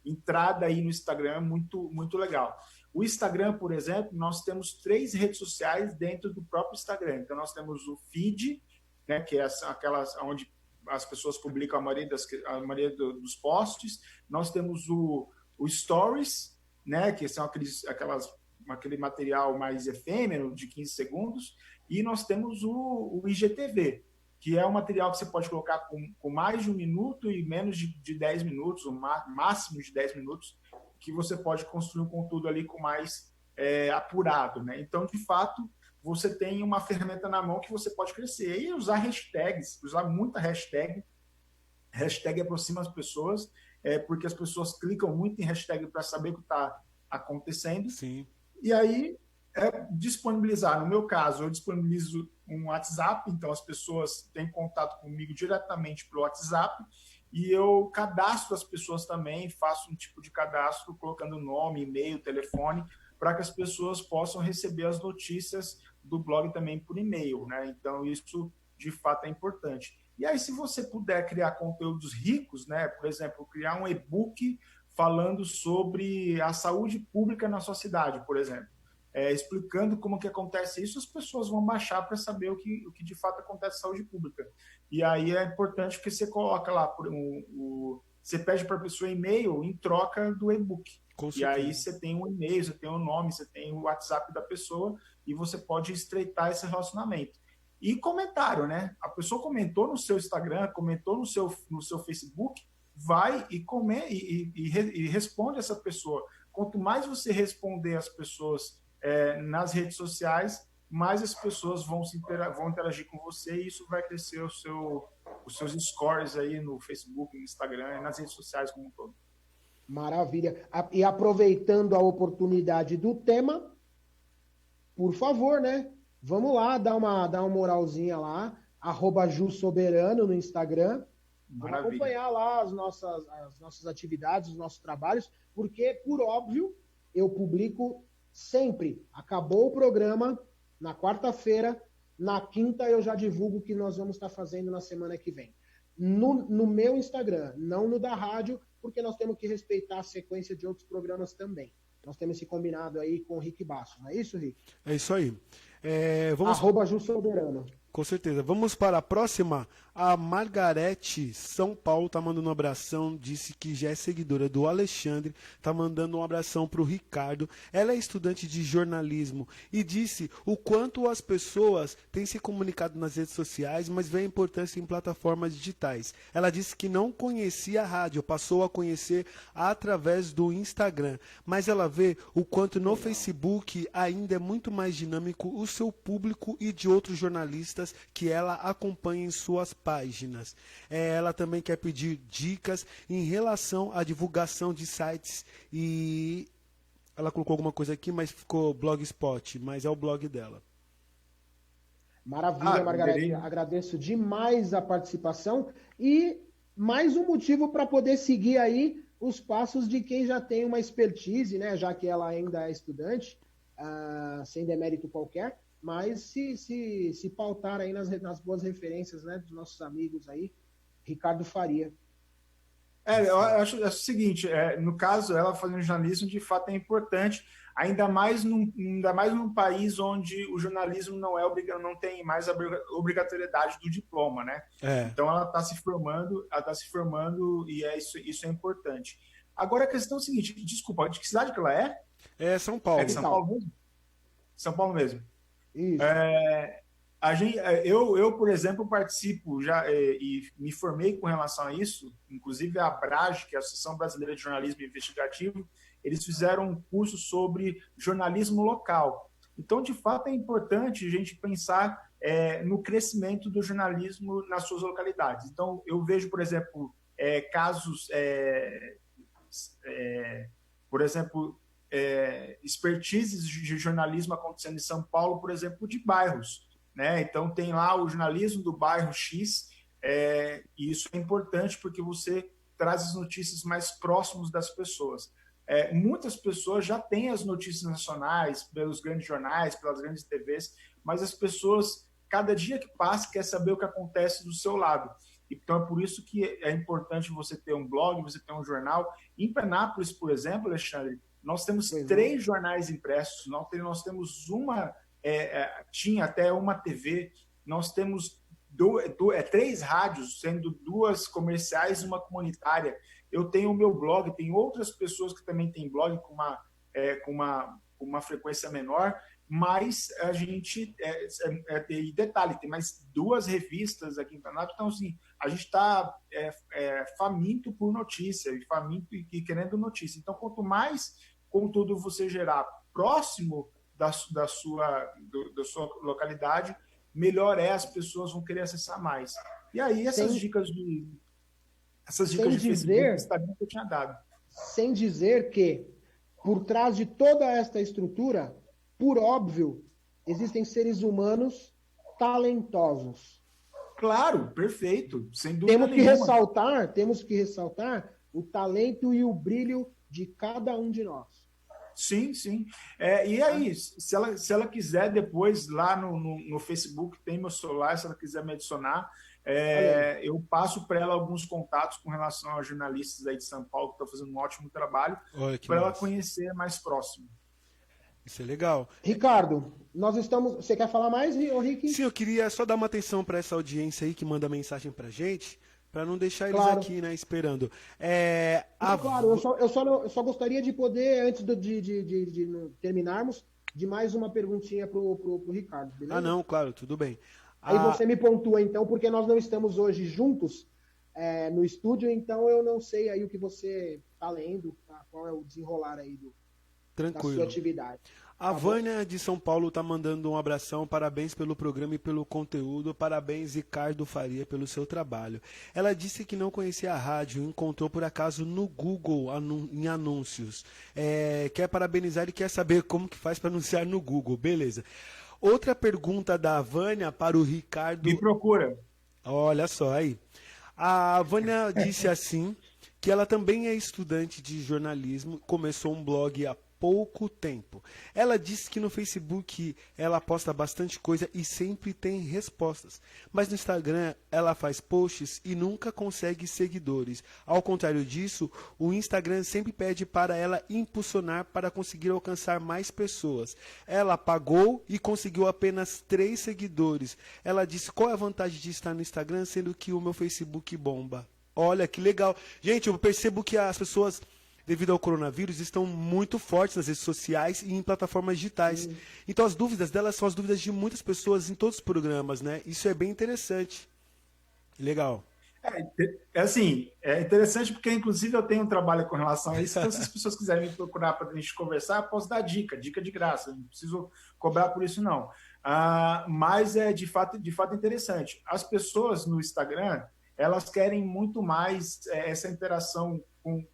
entrada aí no Instagram muito, muito legal. O Instagram, por exemplo, nós temos 3 redes sociais dentro do próprio Instagram. Então, nós temos o feed, né, que são aquelas onde as pessoas publicam a maioria dos posts. Nós temos o Stories, né, que são aquele material mais efêmero, de 15 segundos. E nós temos o IGTV, que é um material que você pode colocar com mais de 1 minuto e menos de 10 minutos, o máximo de 10 minutos, que você pode construir um conteúdo ali com mais apurado, né? Então, de fato, você tem uma ferramenta na mão que você pode crescer. E usar hashtags, usar muita hashtag. Hashtag aproxima as pessoas, porque as pessoas clicam muito em hashtag para saber o que está acontecendo. Sim. E aí, disponibilizar. No meu caso, eu disponibilizo um WhatsApp, então as pessoas têm contato comigo diretamente pelo WhatsApp, e eu cadastro as pessoas também, faço um tipo de cadastro colocando nome, e-mail, telefone, para que as pessoas possam receber as notícias do blog também por e-mail, né? Então, isso de fato é importante. E aí, se você puder criar conteúdos ricos, né? Por exemplo, criar um e-book falando sobre a saúde pública na sua cidade, por exemplo, explicando como que acontece isso, as pessoas vão baixar para saber o que de fato acontece na saúde pública. E aí é importante que você coloca lá, você pede para a pessoa e-mail em troca do e-book. E aí você tem um e-mail, você tem um nome, você tem o WhatsApp da pessoa e você pode estreitar esse relacionamento. E comentário, né? A pessoa comentou no seu Instagram, comentou no seu Facebook, vai e responde essa pessoa. Quanto mais você responder as pessoas nas redes sociais, mais as pessoas vão interagir com você e isso vai crescer os seus scores aí no Facebook, no Instagram e nas redes sociais como um todo. Maravilha. E aproveitando a oportunidade do tema, por favor, né? Vamos lá, dar uma moralzinha lá, @JuSoberano no Instagram. Vamos acompanhar lá as nossas atividades, os nossos trabalhos, porque, por óbvio, eu publico sempre. Acabou o programa, na quarta-feira, na quinta eu já divulgo o que nós vamos estar fazendo na semana que vem. No meu Instagram, não no da rádio, porque nós temos que respeitar a sequência de outros programas também. Nós temos esse combinado aí com o Rick Bastos, não é isso, Rick? É isso aí. @JuSoberano. Com certeza. Vamos para a próxima. A Margarete São Paulo tá mandando um abração, disse que já é seguidora do Alexandre, tá mandando um abração para o Ricardo. Ela é estudante de jornalismo e disse o quanto as pessoas têm se comunicado nas redes sociais, mas vê a importância em plataformas digitais. Ela disse que não conhecia a rádio, passou a conhecer através do Instagram, mas ela vê o quanto no Facebook ainda é muito mais dinâmico o seu público e de outros jornalistas que ela acompanha em suas páginas. Ela também quer pedir dicas em relação à divulgação de sites e ela colocou alguma coisa aqui, mas ficou Blogspot, mas é o blog dela. Maravilha, Margarete. Agradeço demais a participação e mais um motivo para poder seguir aí os passos de quem já tem uma expertise, né? Já que ela ainda é estudante, sem demérito qualquer. Mas se pautar aí nas boas referências, né, dos nossos amigos aí, Ricardo Faria. Eu acho o seguinte, no caso, ela fazendo jornalismo, de fato é importante, ainda mais num país onde o jornalismo não tem mais a obrigatoriedade do diploma, né? É, Então ela está se formando e isso é importante. Agora a questão é o seguinte, desculpa, de que cidade que ela é? é São É de Paulo. São Paulo mesmo? São Paulo mesmo. Isso. Por exemplo, participo e me formei com relação a isso, inclusive a ABRAGE, que é a Associação Brasileira de Jornalismo Investigativo, eles fizeram um curso sobre jornalismo local. Então, de fato, é importante a gente pensar no crescimento do jornalismo nas suas localidades. Então, eu vejo, por exemplo, casos, por exemplo, expertises de jornalismo acontecendo em São Paulo, por exemplo, de bairros. Né? Então, tem lá o jornalismo do bairro X, e isso é importante porque você traz as notícias mais próximas das pessoas. Muitas pessoas já têm as notícias nacionais pelos grandes jornais, pelas grandes TVs, mas as pessoas, cada dia que passa, quer saber o que acontece do seu lado. Então, é por isso que é importante você ter um blog, você ter um jornal. Em Penápolis, por exemplo, Alexandre, nós temos 3 jornais impressos, nós temos tinha até uma TV, nós temos 3 rádios, sendo 2 comerciais e uma comunitária. Eu tenho o meu blog, tem outras pessoas que também têm blog com uma frequência menor, mas a gente, e detalhe, tem mais 2 revistas aqui em Penápolis, então assim, a gente está faminto por notícia, e faminto e querendo notícia. Então, quanto mais conteúdo você gerar próximo da sua localidade, melhor as pessoas vão querer acessar mais. E aí, essas dicas de Facebook e Instagram que eu tinha dado. Sem dizer que, por trás de toda esta estrutura, por óbvio, existem seres humanos talentosos. Claro, perfeito, sem dúvida nenhuma. Temos que ressaltar o talento e o brilho de cada um de nós. Sim, sim. E aí, se ela quiser depois, lá no Facebook, tem meu celular, se ela quiser me adicionar, eu passo para ela alguns contatos com relação aos jornalistas aí de São Paulo, que estão fazendo um ótimo trabalho, para ela conhecer mais próximo. Isso é legal. Ricardo, nós estamos... Você quer falar mais, Rick? Sim, eu queria só dar uma atenção para essa audiência aí que manda mensagem para gente, para não deixar eles aqui, né, esperando. Claro, eu só gostaria de poder, antes de terminarmos, de mais uma perguntinha pro Ricardo, beleza? Não, claro, tudo bem. Aí você me pontua, então, porque nós não estamos hoje juntos no estúdio, então eu não sei aí o que você está lendo, tá? Qual é o desenrolar aí da sua atividade. A Vânia de São Paulo está mandando um abração, parabéns pelo programa e pelo conteúdo, parabéns Ricardo Faria pelo seu trabalho. Ela disse que não conhecia a rádio, encontrou por acaso no Google em anúncios. Quer parabenizar e quer saber como que faz para anunciar no Google, beleza. Outra pergunta da Vânia para o Ricardo. Me procura. Olha só aí. A Vânia disse assim, que ela também é estudante de jornalismo, começou um blog há pouco tempo. Ela disse que no Facebook ela posta bastante coisa e sempre tem respostas, mas no Instagram ela faz posts e nunca consegue seguidores. Ao contrário disso, o Instagram sempre pede para ela impulsionar para conseguir alcançar mais pessoas. Ela pagou e conseguiu apenas 3 seguidores. Ela disse: qual é a vantagem de estar no Instagram sendo que o meu Facebook bomba? Olha que legal. Gente, eu percebo que as pessoas, devido ao coronavírus, estão muito fortes nas redes sociais e em plataformas digitais. Então as dúvidas delas são as dúvidas de muitas pessoas em todos os programas, né? Isso é bem interessante. Legal. É interessante porque, inclusive, eu tenho um trabalho com relação a isso, então se as pessoas quiserem me procurar para a gente conversar, eu posso dar dica de graça, não preciso cobrar por isso, não. Mas é de fato interessante. As pessoas no Instagram, elas querem muito mais essa interação com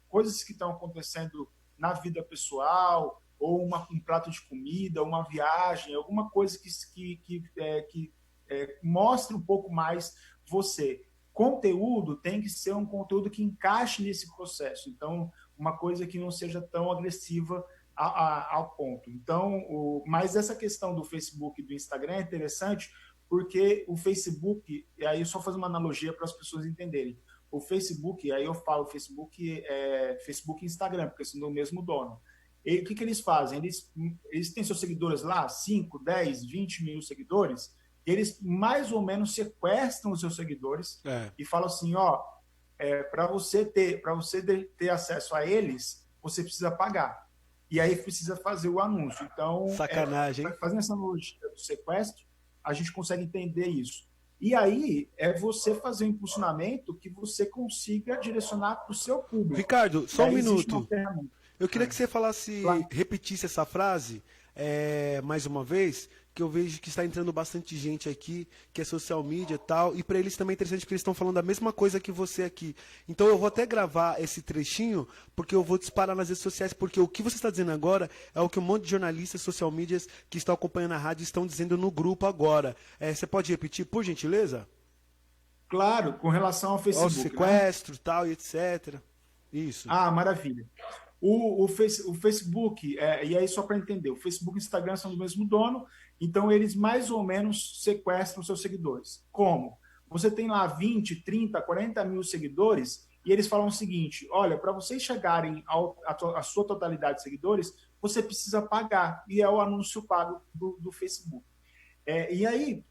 coisas que estão acontecendo na vida pessoal, ou um prato de comida, uma viagem, alguma coisa que mostre um pouco mais você. Conteúdo tem que ser um conteúdo que encaixe nesse processo. Então, uma coisa que não seja tão agressiva ao ponto. Então, mas essa questão do Facebook e do Instagram é interessante porque o Facebook, e aí só fazer uma analogia para as pessoas entenderem, o Facebook, aí eu falo Facebook, Facebook e Instagram, porque são do mesmo dono. E o que eles fazem? Eles têm seus seguidores lá, 5, 10, 20 mil seguidores, eles mais ou menos sequestram os seus seguidores e falam assim, ó, para você ter acesso a eles, você precisa pagar. E aí precisa fazer o anúncio. Então, sacanagem, fazendo essa analogia do sequestro, a gente consegue entender isso. E aí é você fazer um impulsionamento que você consiga direcionar para o seu público. Ricardo, só um minuto. Eu queria que você Claro. repetisse essa frase mais uma vez, que eu vejo que está entrando bastante gente aqui, que é social media e tal, e para eles também é interessante porque eles estão falando a mesma coisa que você aqui. Então eu vou até gravar esse trechinho, porque eu vou disparar nas redes sociais, porque o que você está dizendo agora é o que um monte de jornalistas, social medias que estão acompanhando a rádio estão dizendo no grupo agora. Você pode repetir, por gentileza? Claro, com relação ao Facebook. Ao sequestro, tal, e etc. Isso. Ah, maravilha. O Facebook, e aí só para entender, o Facebook e o Instagram são do mesmo dono, então eles mais ou menos sequestram seus seguidores. Como? Você tem lá 20, 30, 40 mil seguidores e eles falam o seguinte, olha, para vocês chegarem à sua totalidade de seguidores, você precisa pagar, e é o anúncio pago do Facebook. E aí,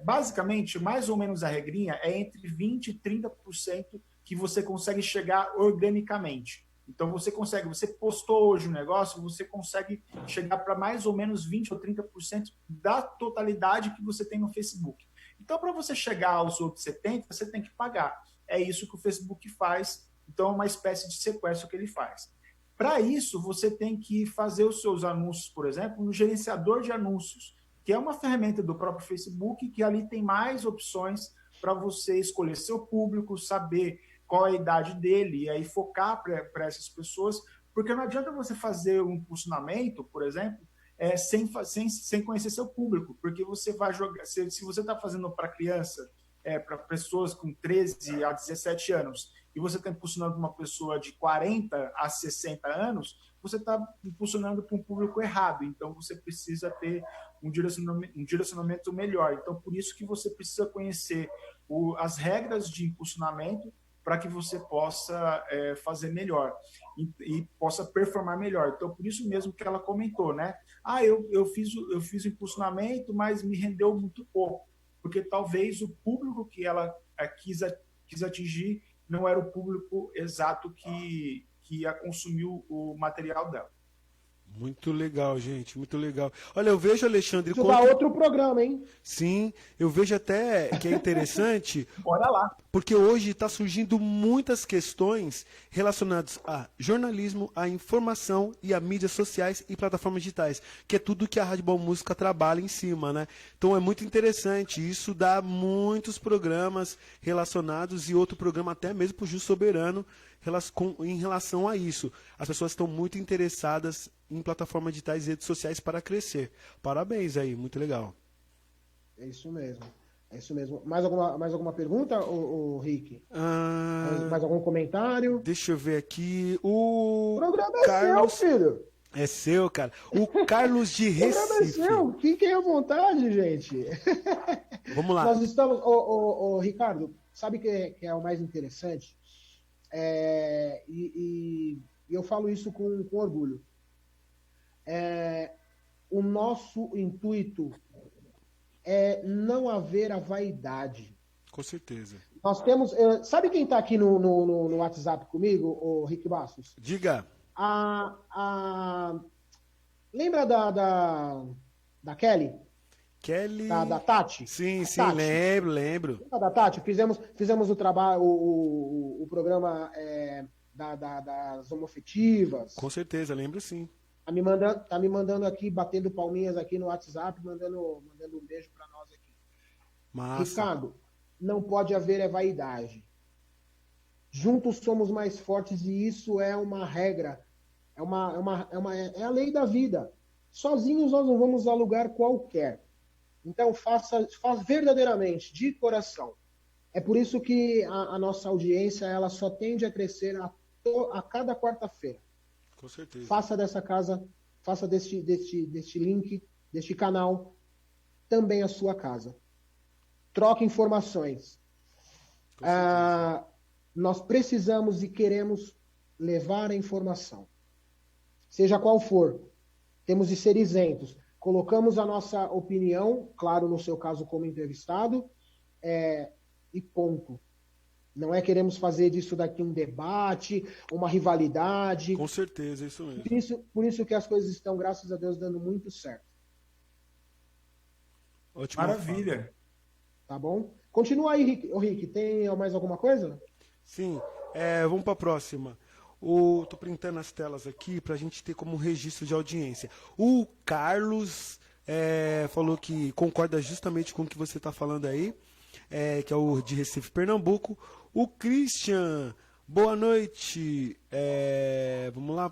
basicamente, mais ou menos a regrinha é entre 20% e 30% que você consegue chegar organicamente. Então, você postou hoje um negócio, você consegue chegar para mais ou menos 20% ou 30% da totalidade que você tem no Facebook. Então, para você chegar aos outros 70%, você tem que pagar. É isso que o Facebook faz. Então, é uma espécie de sequestro que ele faz. Para isso, você tem que fazer os seus anúncios, por exemplo, no gerenciador de anúncios, que é uma ferramenta do próprio Facebook, que ali tem mais opções para você escolher seu público, saber qual é a idade dele, e aí focar para essas pessoas, porque não adianta você fazer um impulsionamento, por exemplo, sem conhecer seu público, porque você vai jogar, se você está fazendo para criança, para pessoas com 13 a 17 anos, e você está impulsionando uma pessoa de 40 a 60 anos, você está impulsionando para um público errado, então você precisa ter um direcionamento melhor. Então, por isso que você precisa conhecer as regras de impulsionamento para que você possa fazer melhor e possa performar melhor. Então, por isso mesmo que ela comentou, né? Eu fiz o impulsionamento, mas me rendeu muito pouco, porque talvez o público que ela quis atingir não era o público exato que ia consumir o material dela. Muito legal, gente, muito legal. Olha, eu vejo, Alexandre... Isso dá outro programa, hein? Sim, eu vejo até que é interessante... Bora lá. Porque hoje está surgindo muitas questões relacionadas a jornalismo, a informação e a mídias sociais e plataformas digitais, que é tudo que a Rádio Boa Música trabalha em cima, né? Então é muito interessante, isso dá muitos programas relacionados e outro programa até mesmo para o Justo Soberano em relação a isso. As pessoas estão muito interessadas em plataformas digitais e redes sociais para crescer. Parabéns aí, muito legal. É isso mesmo. É isso mesmo. Mais alguma pergunta, o Rick? Mais algum comentário? Deixa eu ver aqui. O programa é seu, filho. É seu, cara. O Carlos de Recife. O programa é seu. Fiquem à vontade, gente. Vamos lá. Nós estamos... Ricardo, sabe que é o mais interessante? E eu falo isso com orgulho. O nosso intuito é não haver a vaidade. Com certeza. Nós temos... sabe quem está aqui no WhatsApp comigo, o Rick Bastos? Diga. Lembra da Kelly? Kelly... Da Tati? Sim, Tati. lembro. Lembra da Tati? Fizemos o trabalho, o programa das homofetivas. Com certeza, lembro sim. Tá me mandando aqui, batendo palminhas aqui no WhatsApp, mandando um beijo para nós aqui. Massa. Ricardo, não pode haver vaidade. Juntos somos mais fortes e isso é uma regra. É a lei da vida. Sozinhos nós não vamos a lugar qualquer. Então faça verdadeiramente, de coração. É por isso que a nossa audiência ela só tende a crescer a cada quarta-feira. Com certeza. Faça dessa casa, faça deste link, deste canal, também a sua casa. Troque informações. nós precisamos e queremos levar a informação. Seja qual for, temos de ser isentos. Colocamos a nossa opinião, claro, no seu caso como entrevistado, e ponto. Não é queremos fazer disso daqui um debate, uma rivalidade. Com certeza, é isso mesmo. Por isso que as coisas estão, graças a Deus, dando muito certo. Ótima Maravilha. fala. Tá bom? Continua aí, Rick. Ô, Rick, tem mais alguma coisa? Sim, vamos para a próxima. Tô printando as telas aqui para a gente ter como registro de audiência. O Carlos falou que concorda justamente com o que você está falando aí, que é o de Recife, Pernambuco. O Christian, boa noite. Vamos lá.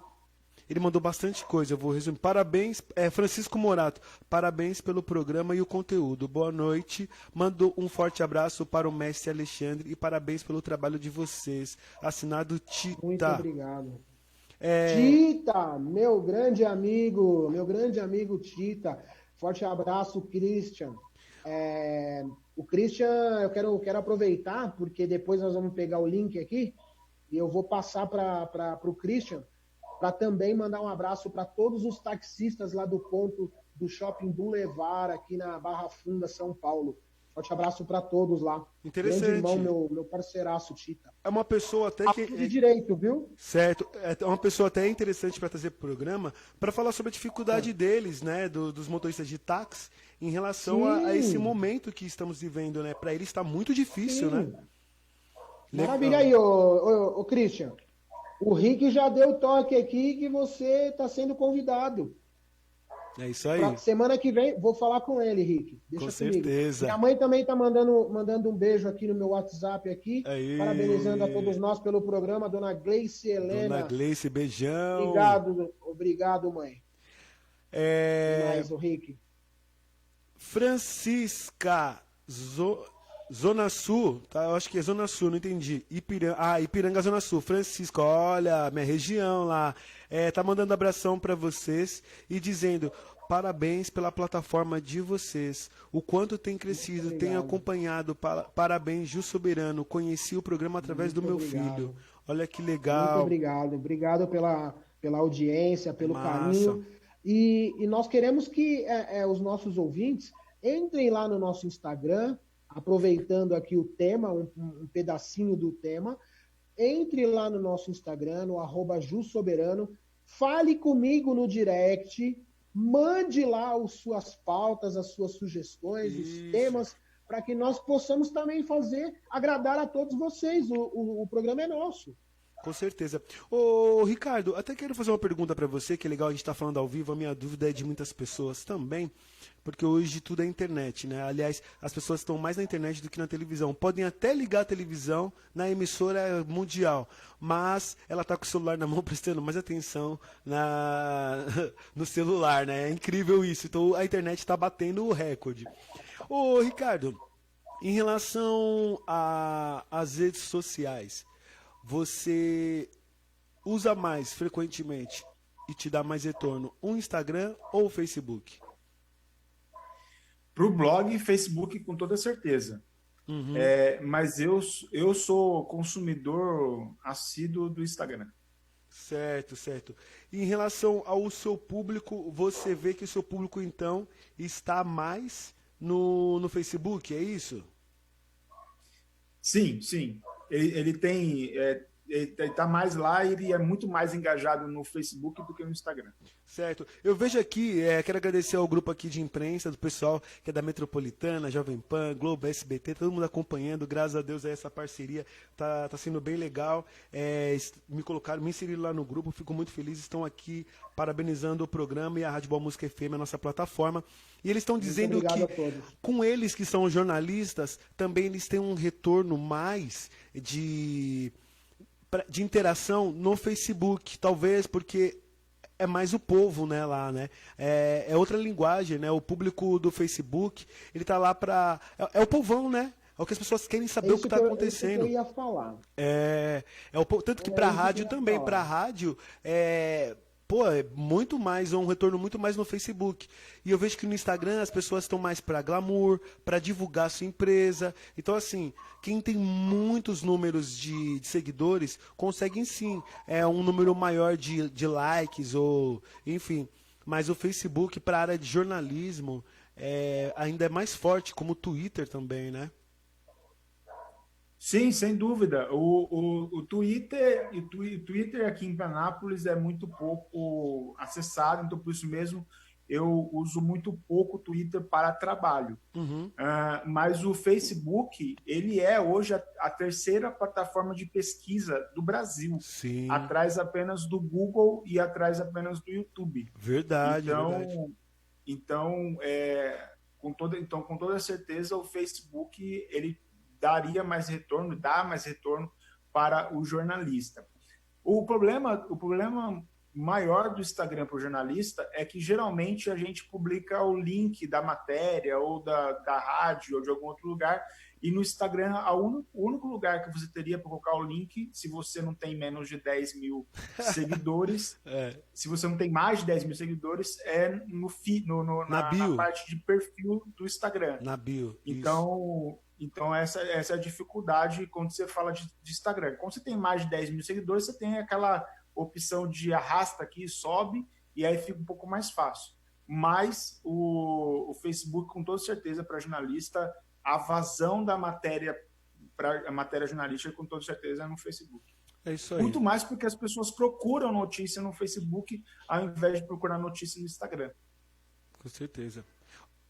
Ele mandou bastante coisa, eu vou resumir. Parabéns, Francisco Morato, parabéns pelo programa e o conteúdo. Boa noite, mando um forte abraço para o mestre Alexandre e parabéns pelo trabalho de vocês. Assinado Tita. Muito obrigado. Tita, meu grande amigo Tita. Forte abraço, Christian. O Christian, eu quero aproveitar, porque depois nós vamos pegar o link aqui e eu vou passar para o Christian, para também mandar um abraço para todos os taxistas lá do ponto do Shopping Boulevard, aqui na Barra Funda, São Paulo. Forte abraço para todos lá. Interessante. Grande irmão, meu parceiraço, Tita. É uma pessoa até que... de direito, viu? Certo. É uma pessoa até interessante para trazer pro programa, para falar sobre a dificuldade deles, né, dos motoristas de táxi, em relação a esse momento que estamos vivendo, né? Para eles está muito difícil, né? Maravilha aí, ô Christian. O Rick já deu toque aqui que você está sendo convidado. É isso aí. Pra semana que vem, vou falar com ele, Rick. Deixa com comigo. certeza. Minha mãe também está mandando um beijo aqui no meu WhatsApp aqui. Aí. Parabenizando a todos nós pelo programa. Dona Gleice Helena. Dona Gleice, beijão. Obrigado, mãe. Mais, o Rick. Francisca Zona Sul, tá? Eu acho que é Zona Sul, não entendi. Ipiranga, Zona Sul. Francisco, olha, minha região lá. Tá mandando abração para vocês e dizendo parabéns pela plataforma de vocês. O quanto tem crescido, tem acompanhado. Parabéns, Ju Soberano. Conheci o programa através do meu filho. Olha que legal. Muito obrigado. Obrigado pela audiência, pelo carinho. E nós queremos que os nossos ouvintes entrem lá no nosso Instagram, aproveitando aqui o tema, um pedacinho do tema, entre lá no nosso Instagram, no @JuSoberano, fale comigo no direct, mande lá as suas pautas, as suas sugestões, os temas, para que nós possamos também agradar a todos vocês. O programa é nosso. Com certeza. Ô, Ricardo, até quero fazer uma pergunta para você, que é legal a gente estar falando ao vivo, a minha dúvida é de muitas pessoas também, porque hoje tudo é internet, né? Aliás, as pessoas estão mais na internet do que na televisão. Podem até ligar a televisão na emissora mundial, mas ela está com o celular na mão prestando mais atenção no celular, né? É incrível isso. Então a internet está batendo o recorde. Ô, Ricardo, em relação às redes sociais, você usa mais frequentemente e te dá mais retorno o Instagram ou o Facebook? Para o blog, Facebook com toda certeza. Uhum. Mas eu sou consumidor assíduo do Instagram. Certo, certo. Em relação ao seu público, você vê que o seu público, então, está mais no Facebook, é isso? Sim, sim. Ele está mais lá e ele é muito mais engajado no Facebook do que no Instagram. Certo. Eu vejo aqui, quero agradecer ao grupo aqui de imprensa, do pessoal que é da Metropolitana, Jovem Pan, Globo, SBT, todo mundo acompanhando, graças a Deus essa parceria tá sendo bem legal. Me inseriram lá no grupo, fico muito feliz, estão aqui parabenizando o programa e a Rádio Boa Música FM, a nossa plataforma. E eles estão dizendo que, com eles que são jornalistas, também eles têm um retorno mais de interação no Facebook, talvez porque é mais o povo, né, lá, né? É outra linguagem, né? O público do Facebook, ele tá lá para é o povão, né? É o que as pessoas querem saber o que está acontecendo. É isso que eu ia falar. Tanto que para a rádio também, para a rádio, pô, é muito mais, um retorno muito mais no Facebook. E eu vejo que no Instagram as pessoas estão mais para glamour, para divulgar a sua empresa. Então, assim, quem tem muitos números de seguidores consegue sim um número maior de likes ou, enfim. Mas o Facebook para a área de jornalismo ainda é mais forte, como o Twitter também, né? Sim, sem dúvida. O Twitter, Twitter aqui em Penápolis é muito pouco acessado, então por isso mesmo eu uso muito pouco o Twitter para trabalho. Uhum. Mas o Facebook, ele é hoje a terceira plataforma de pesquisa do Brasil, Sim. atrás apenas do Google e atrás apenas do YouTube. Verdade, verdade. Então, com toda certeza, o Facebook ele daria mais retorno, dá mais retorno para o jornalista. O problema maior do Instagram para o jornalista é que geralmente a gente publica o link da matéria ou da rádio ou de algum outro lugar, e no Instagram o único lugar que você teria para colocar o link, se você não tem menos de 10 mil seguidores, se você não tem mais de 10 mil seguidores, é na parte de perfil do Instagram. Na bio. Então essa é a dificuldade quando você fala de Instagram. Quando você tem mais de 10 mil seguidores, você tem aquela opção de arrasta aqui, sobe, e aí fica um pouco mais fácil. Mas o Facebook, com toda certeza, para jornalista, a vazão da matéria para a matéria jornalística, com toda certeza, é no Facebook. É isso aí. Muito mais porque as pessoas procuram notícia no Facebook ao invés de procurar notícia no Instagram. Com certeza.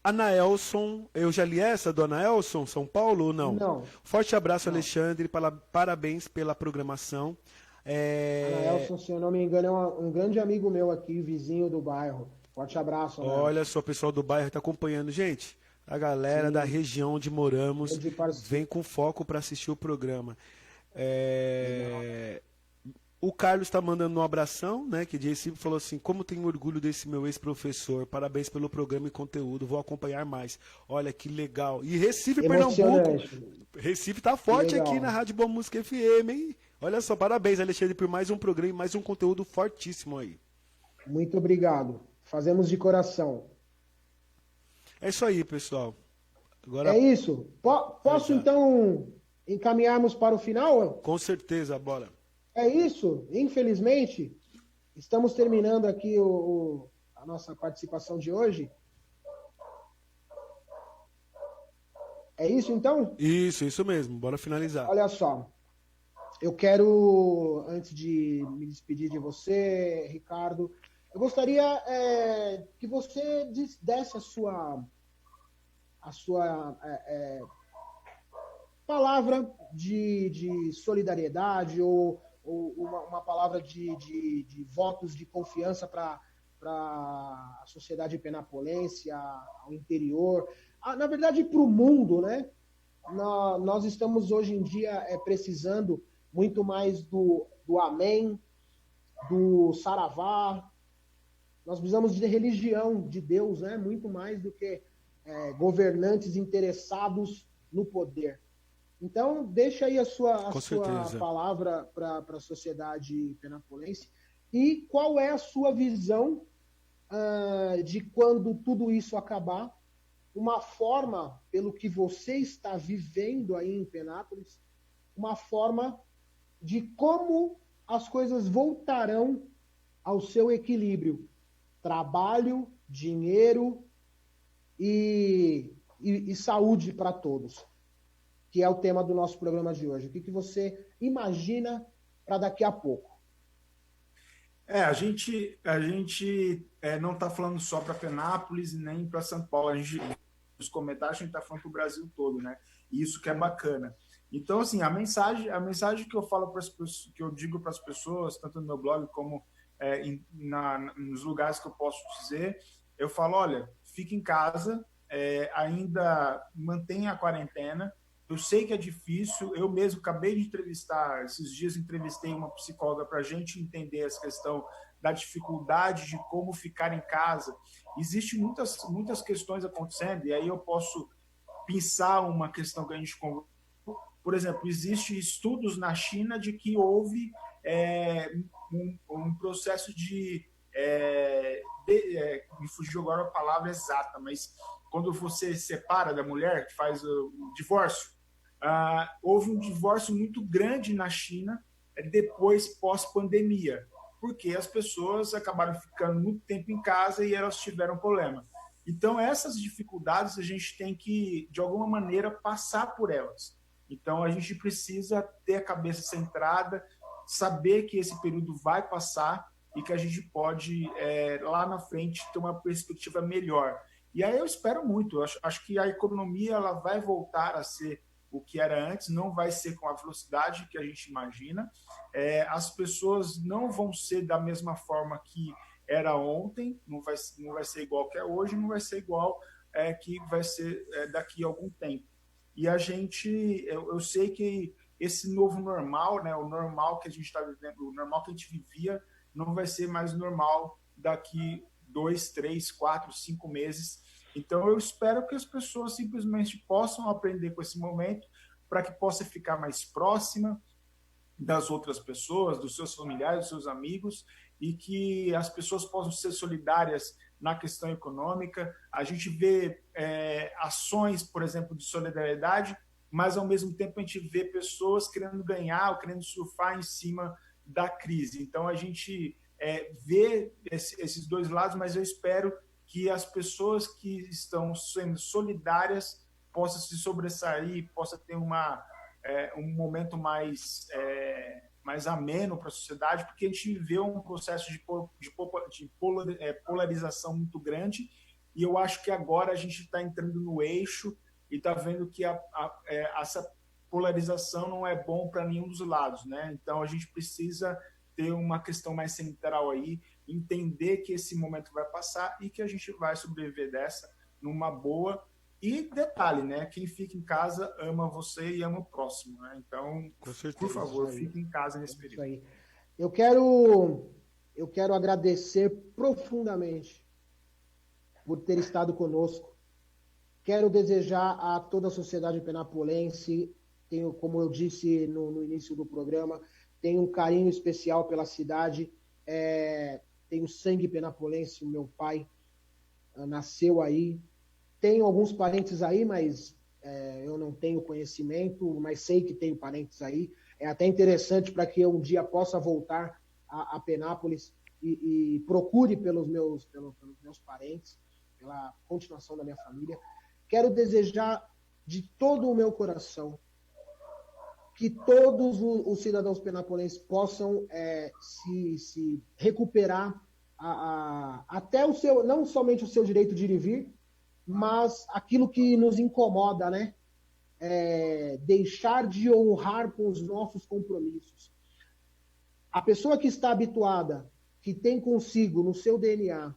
Anaelson, eu já li essa do Anaelson, São Paulo ou não? Não. Forte abraço, não. Alexandre, parabéns pela programação. Anaelson, se eu não me engano, é um grande amigo meu aqui, vizinho do bairro. Forte abraço, Anaelson. Olha só, o pessoal do bairro está acompanhando. Gente, a galera da região onde moramos vem com foco para assistir o programa. O Carlos está mandando um abração, né? Que de Recife falou assim: como tenho orgulho desse meu ex-professor, parabéns pelo programa e conteúdo, vou acompanhar mais. Olha que legal. E Recife, Pernambuco. Recife tá forte aqui na Rádio Boa Música FM, hein? Olha só, parabéns, Alexandre, por mais um programa e mais um conteúdo fortíssimo aí. Muito obrigado. Fazemos de coração. É isso aí, pessoal. Agora... É isso. Posso, então, encaminharmos para o final? Com certeza, bora. É isso. Infelizmente, estamos terminando aqui a nossa participação de hoje. É isso, então? Isso mesmo. Bora finalizar. Olha só. Eu quero, antes de me despedir de você, Ricardo, eu gostaria que você desse a sua palavra de solidariedade ou uma palavra de votos de confiança para a sociedade penapolense, ao interior, na verdade para o mundo, né? Nós estamos hoje em dia precisando muito mais do amém, do saravá. Nós precisamos de religião, de Deus, né? Muito mais do que governantes interessados no poder. Então, deixa aí a sua palavra para a sociedade penapolense. E qual é a sua visão de quando tudo isso acabar, uma forma, pelo que você está vivendo aí em Penápolis, uma forma de como as coisas voltarão ao seu equilíbrio. Trabalho, dinheiro e saúde para todos, que é o tema do nosso programa de hoje. O que você imagina para daqui a pouco? A gente não está falando só para Penápolis nem para São Paulo. Nos comentários, a gente está falando para o Brasil todo, né? E isso que é bacana. Então, assim, a mensagem que eu falo que eu digo para as pessoas, tanto no meu blog como nos lugares que eu posso dizer, eu falo: olha, fique em casa, ainda mantenha a quarentena. Eu sei que é difícil, eu mesmo acabei de entrevistar, esses dias entrevistei uma psicóloga para a gente entender essa questão da dificuldade de como ficar em casa. Existem muitas questões acontecendo, e aí eu posso pensar uma questão que a gente conversou. Por exemplo, existem estudos na China de que houve um processo de me fugiu agora a palavra exata, mas quando você separa da mulher, que faz o divórcio, houve um divórcio muito grande na China depois, pós-pandemia, porque as pessoas acabaram ficando muito tempo em casa e elas tiveram problema. Então, essas dificuldades a gente tem que, de alguma maneira, passar por elas. Então, a gente precisa ter a cabeça centrada, saber que esse período vai passar e que a gente pode, lá na frente, ter uma perspectiva melhor. E aí eu espero muito. Acho que a economia ela vai voltar a ser o que era antes, não vai ser com a velocidade que a gente imagina. As pessoas não vão ser da mesma forma que era ontem, não vai ser igual que é hoje, não vai ser igual que vai ser daqui a algum tempo. E eu sei que esse novo normal, né, o normal que a gente está vivendo, o normal que a gente vivia, não vai ser mais normal daqui 2, 3, 4, 5 meses. Então, eu espero que as pessoas simplesmente possam aprender com esse momento para que possa ficar mais próxima das outras pessoas, dos seus familiares, dos seus amigos, e que as pessoas possam ser solidárias na questão econômica. A gente vê ações, por exemplo, de solidariedade, mas, ao mesmo tempo, a gente vê pessoas querendo ganhar ou querendo surfar em cima da crise. Então, a gente vê esses dois lados, mas eu espero que as pessoas que estão sendo solidárias possam se sobressair, possam ter um momento mais ameno para a sociedade, porque a gente viveu um processo de polarização muito grande, e eu acho que agora a gente está entrando no eixo e está vendo que essa polarização não é bom para nenhum dos lados, né? Então a gente precisa ter uma questão mais central aí, entender que esse momento vai passar e que a gente vai sobreviver dessa numa boa. E detalhe, né? Quem fica em casa ama você e ama o próximo, né? Então, por favor, fique em casa nesse período. Isso aí. Eu quero agradecer profundamente por ter estado conosco. Quero desejar a toda a sociedade penapolense, como eu disse no início do programa, tenho um carinho especial pela cidade, tenho sangue penapolense, o meu pai nasceu aí. Tenho alguns parentes aí, mas eu não tenho conhecimento, mas sei que tenho parentes aí. É até interessante para que eu um dia possa voltar a Penápolis e procure pelos meus parentes, pela continuação da minha família. Quero desejar de todo o meu coração que todos os cidadãos penapolenses possam se recuperar até o seu, não somente o seu direito de ir e vir, mas aquilo que nos incomoda, né? Deixar de honrar com os nossos compromissos. A pessoa que está habituada, que tem consigo no seu DNA,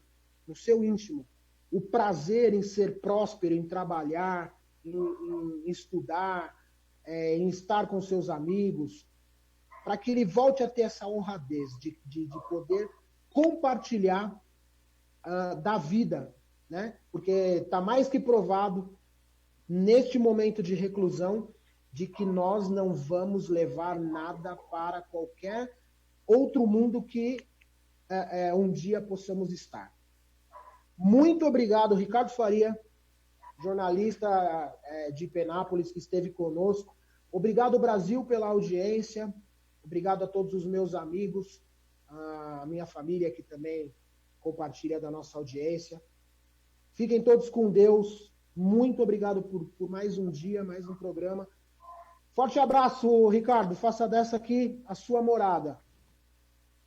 no seu íntimo, o prazer em ser próspero, em trabalhar, em estudar, em estar com seus amigos, para que ele volte a ter essa honradez de poder compartilhar da vida, né? Porque está mais que provado, neste momento de reclusão, de que nós não vamos levar nada para qualquer outro mundo que um dia possamos estar. Muito obrigado, Ricardo Faria, jornalista de Penápolis, que esteve conosco. Obrigado, Brasil, pela audiência. Obrigado a todos os meus amigos, a minha família que também compartilha da nossa audiência. Fiquem todos com Deus. Muito obrigado por mais um dia, mais um programa. Forte abraço, Ricardo. Faça dessa aqui a sua morada.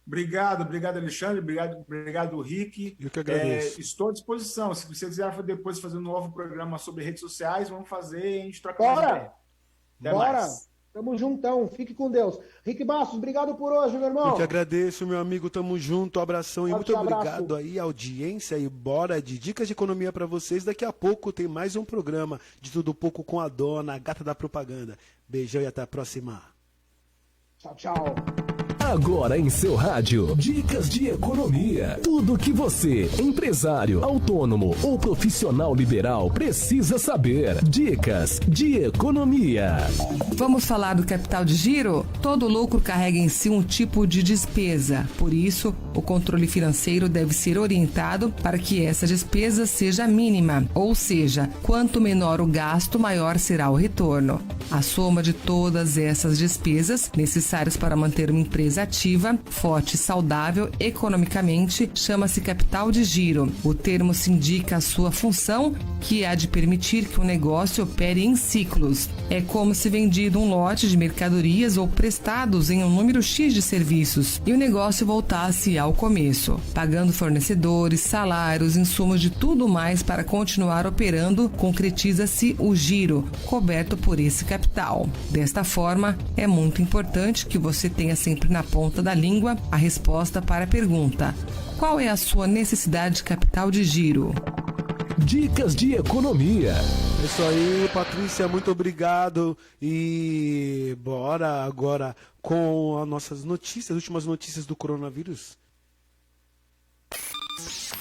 Obrigado, Alexandre. Obrigado, Rick. Eu que agradeço. Estou à disposição. Se você quiser depois fazer um novo programa sobre redes sociais, vamos fazer e a gente troca mais ideia. Bora! Tamo juntão. Fique com Deus. Rick Bastos, obrigado por hoje, meu irmão. Eu que agradeço, meu amigo. Tamo junto. Abração e muito abraço. Obrigado aí, audiência. E bora de dicas de economia para vocês. Daqui a pouco tem mais um programa de Tudo Pouco com a Dona, a gata da propaganda. Beijão e até a próxima. Tchau, tchau. Agora em seu rádio, dicas de economia. Tudo que você, empresário, autônomo ou profissional liberal, precisa saber. Dicas de economia. Vamos falar do capital de giro? Todo lucro carrega em si um tipo de despesa. Por isso, o controle financeiro deve ser orientado para que essa despesa seja mínima, ou seja, quanto menor o gasto, maior será o retorno. A soma de todas essas despesas necessárias para manter uma empresa ativa, forte e saudável economicamente chama-se capital de giro. O termo se indica a sua função, que é a de permitir que o negócio opere em ciclos. É como se vendido um lote de mercadorias ou prestados em um número X de serviços e o negócio voltasse ao começo, pagando fornecedores, salários, insumos de tudo mais para continuar operando, concretiza-se o giro, coberto por esse capital. Desta forma, é muito importante que você tenha sempre na ponta da língua a resposta para a pergunta: qual é a sua necessidade de capital de giro? Dicas de economia. É isso aí, Patrícia, muito obrigado. E bora agora com as nossas notícias, as últimas notícias do coronavírus.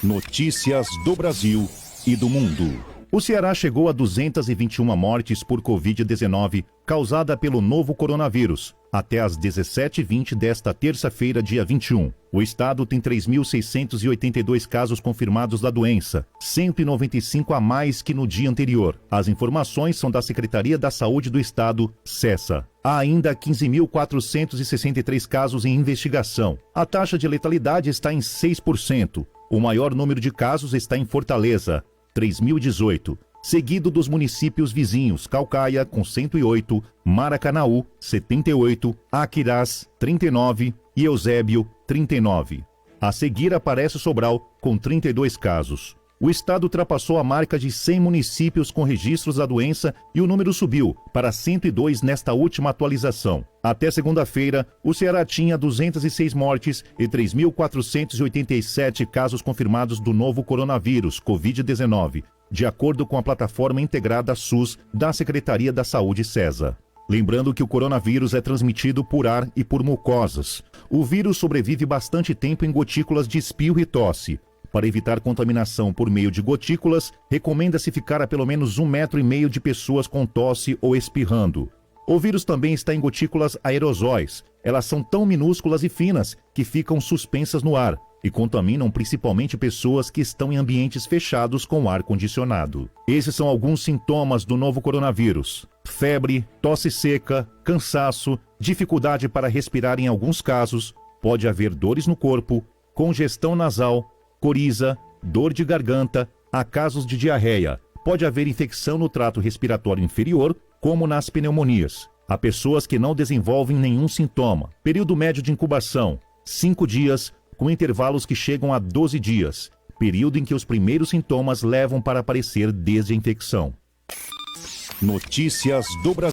Notícias do Brasil e do mundo. O Ceará chegou a 221 mortes por Covid-19 causada pelo novo coronavírus, até às 17h20 desta terça-feira, dia 21. O estado tem 3.682 casos confirmados da doença, 195 a mais que no dia anterior. As informações são da Secretaria da Saúde do Estado, SESA. Há ainda 15.463 casos em investigação. A taxa de letalidade está em 6%. O maior número de casos está em Fortaleza, 3.018, seguido dos municípios vizinhos Caucaia, com 108, Maracanaú, 78, Aquirás, 39 e Eusébio, 39. A seguir aparece Sobral, com 32 casos. O estado ultrapassou a marca de 100 municípios com registros da doença e o número subiu para 102 nesta última atualização. Até segunda-feira, o Ceará tinha 206 mortes e 3.487 casos confirmados do novo coronavírus, Covid-19, de acordo com a plataforma integrada SUS da Secretaria da Saúde SESA. Lembrando que o coronavírus é transmitido por ar e por mucosas. O vírus sobrevive bastante tempo em gotículas de espirro e tosse. Para evitar contaminação por meio de gotículas, recomenda-se ficar a pelo menos 1,5 metro de pessoas com tosse ou espirrando. O vírus também está em gotículas aerosóis. Elas são tão minúsculas e finas que ficam suspensas no ar e contaminam principalmente pessoas que estão em ambientes fechados com ar condicionado. Esses são alguns sintomas do novo coronavírus: febre, tosse seca, cansaço, dificuldade para respirar em alguns casos, pode haver dores no corpo, congestão nasal, coriza, dor de garganta, há casos de diarreia. Pode haver infecção no trato respiratório inferior, como nas pneumonias. Há pessoas que não desenvolvem nenhum sintoma. Período médio de incubação, 5 dias, com intervalos que chegam a 12 dias. Período em que os primeiros sintomas levam para aparecer desde a infecção. Notícias do Brasil.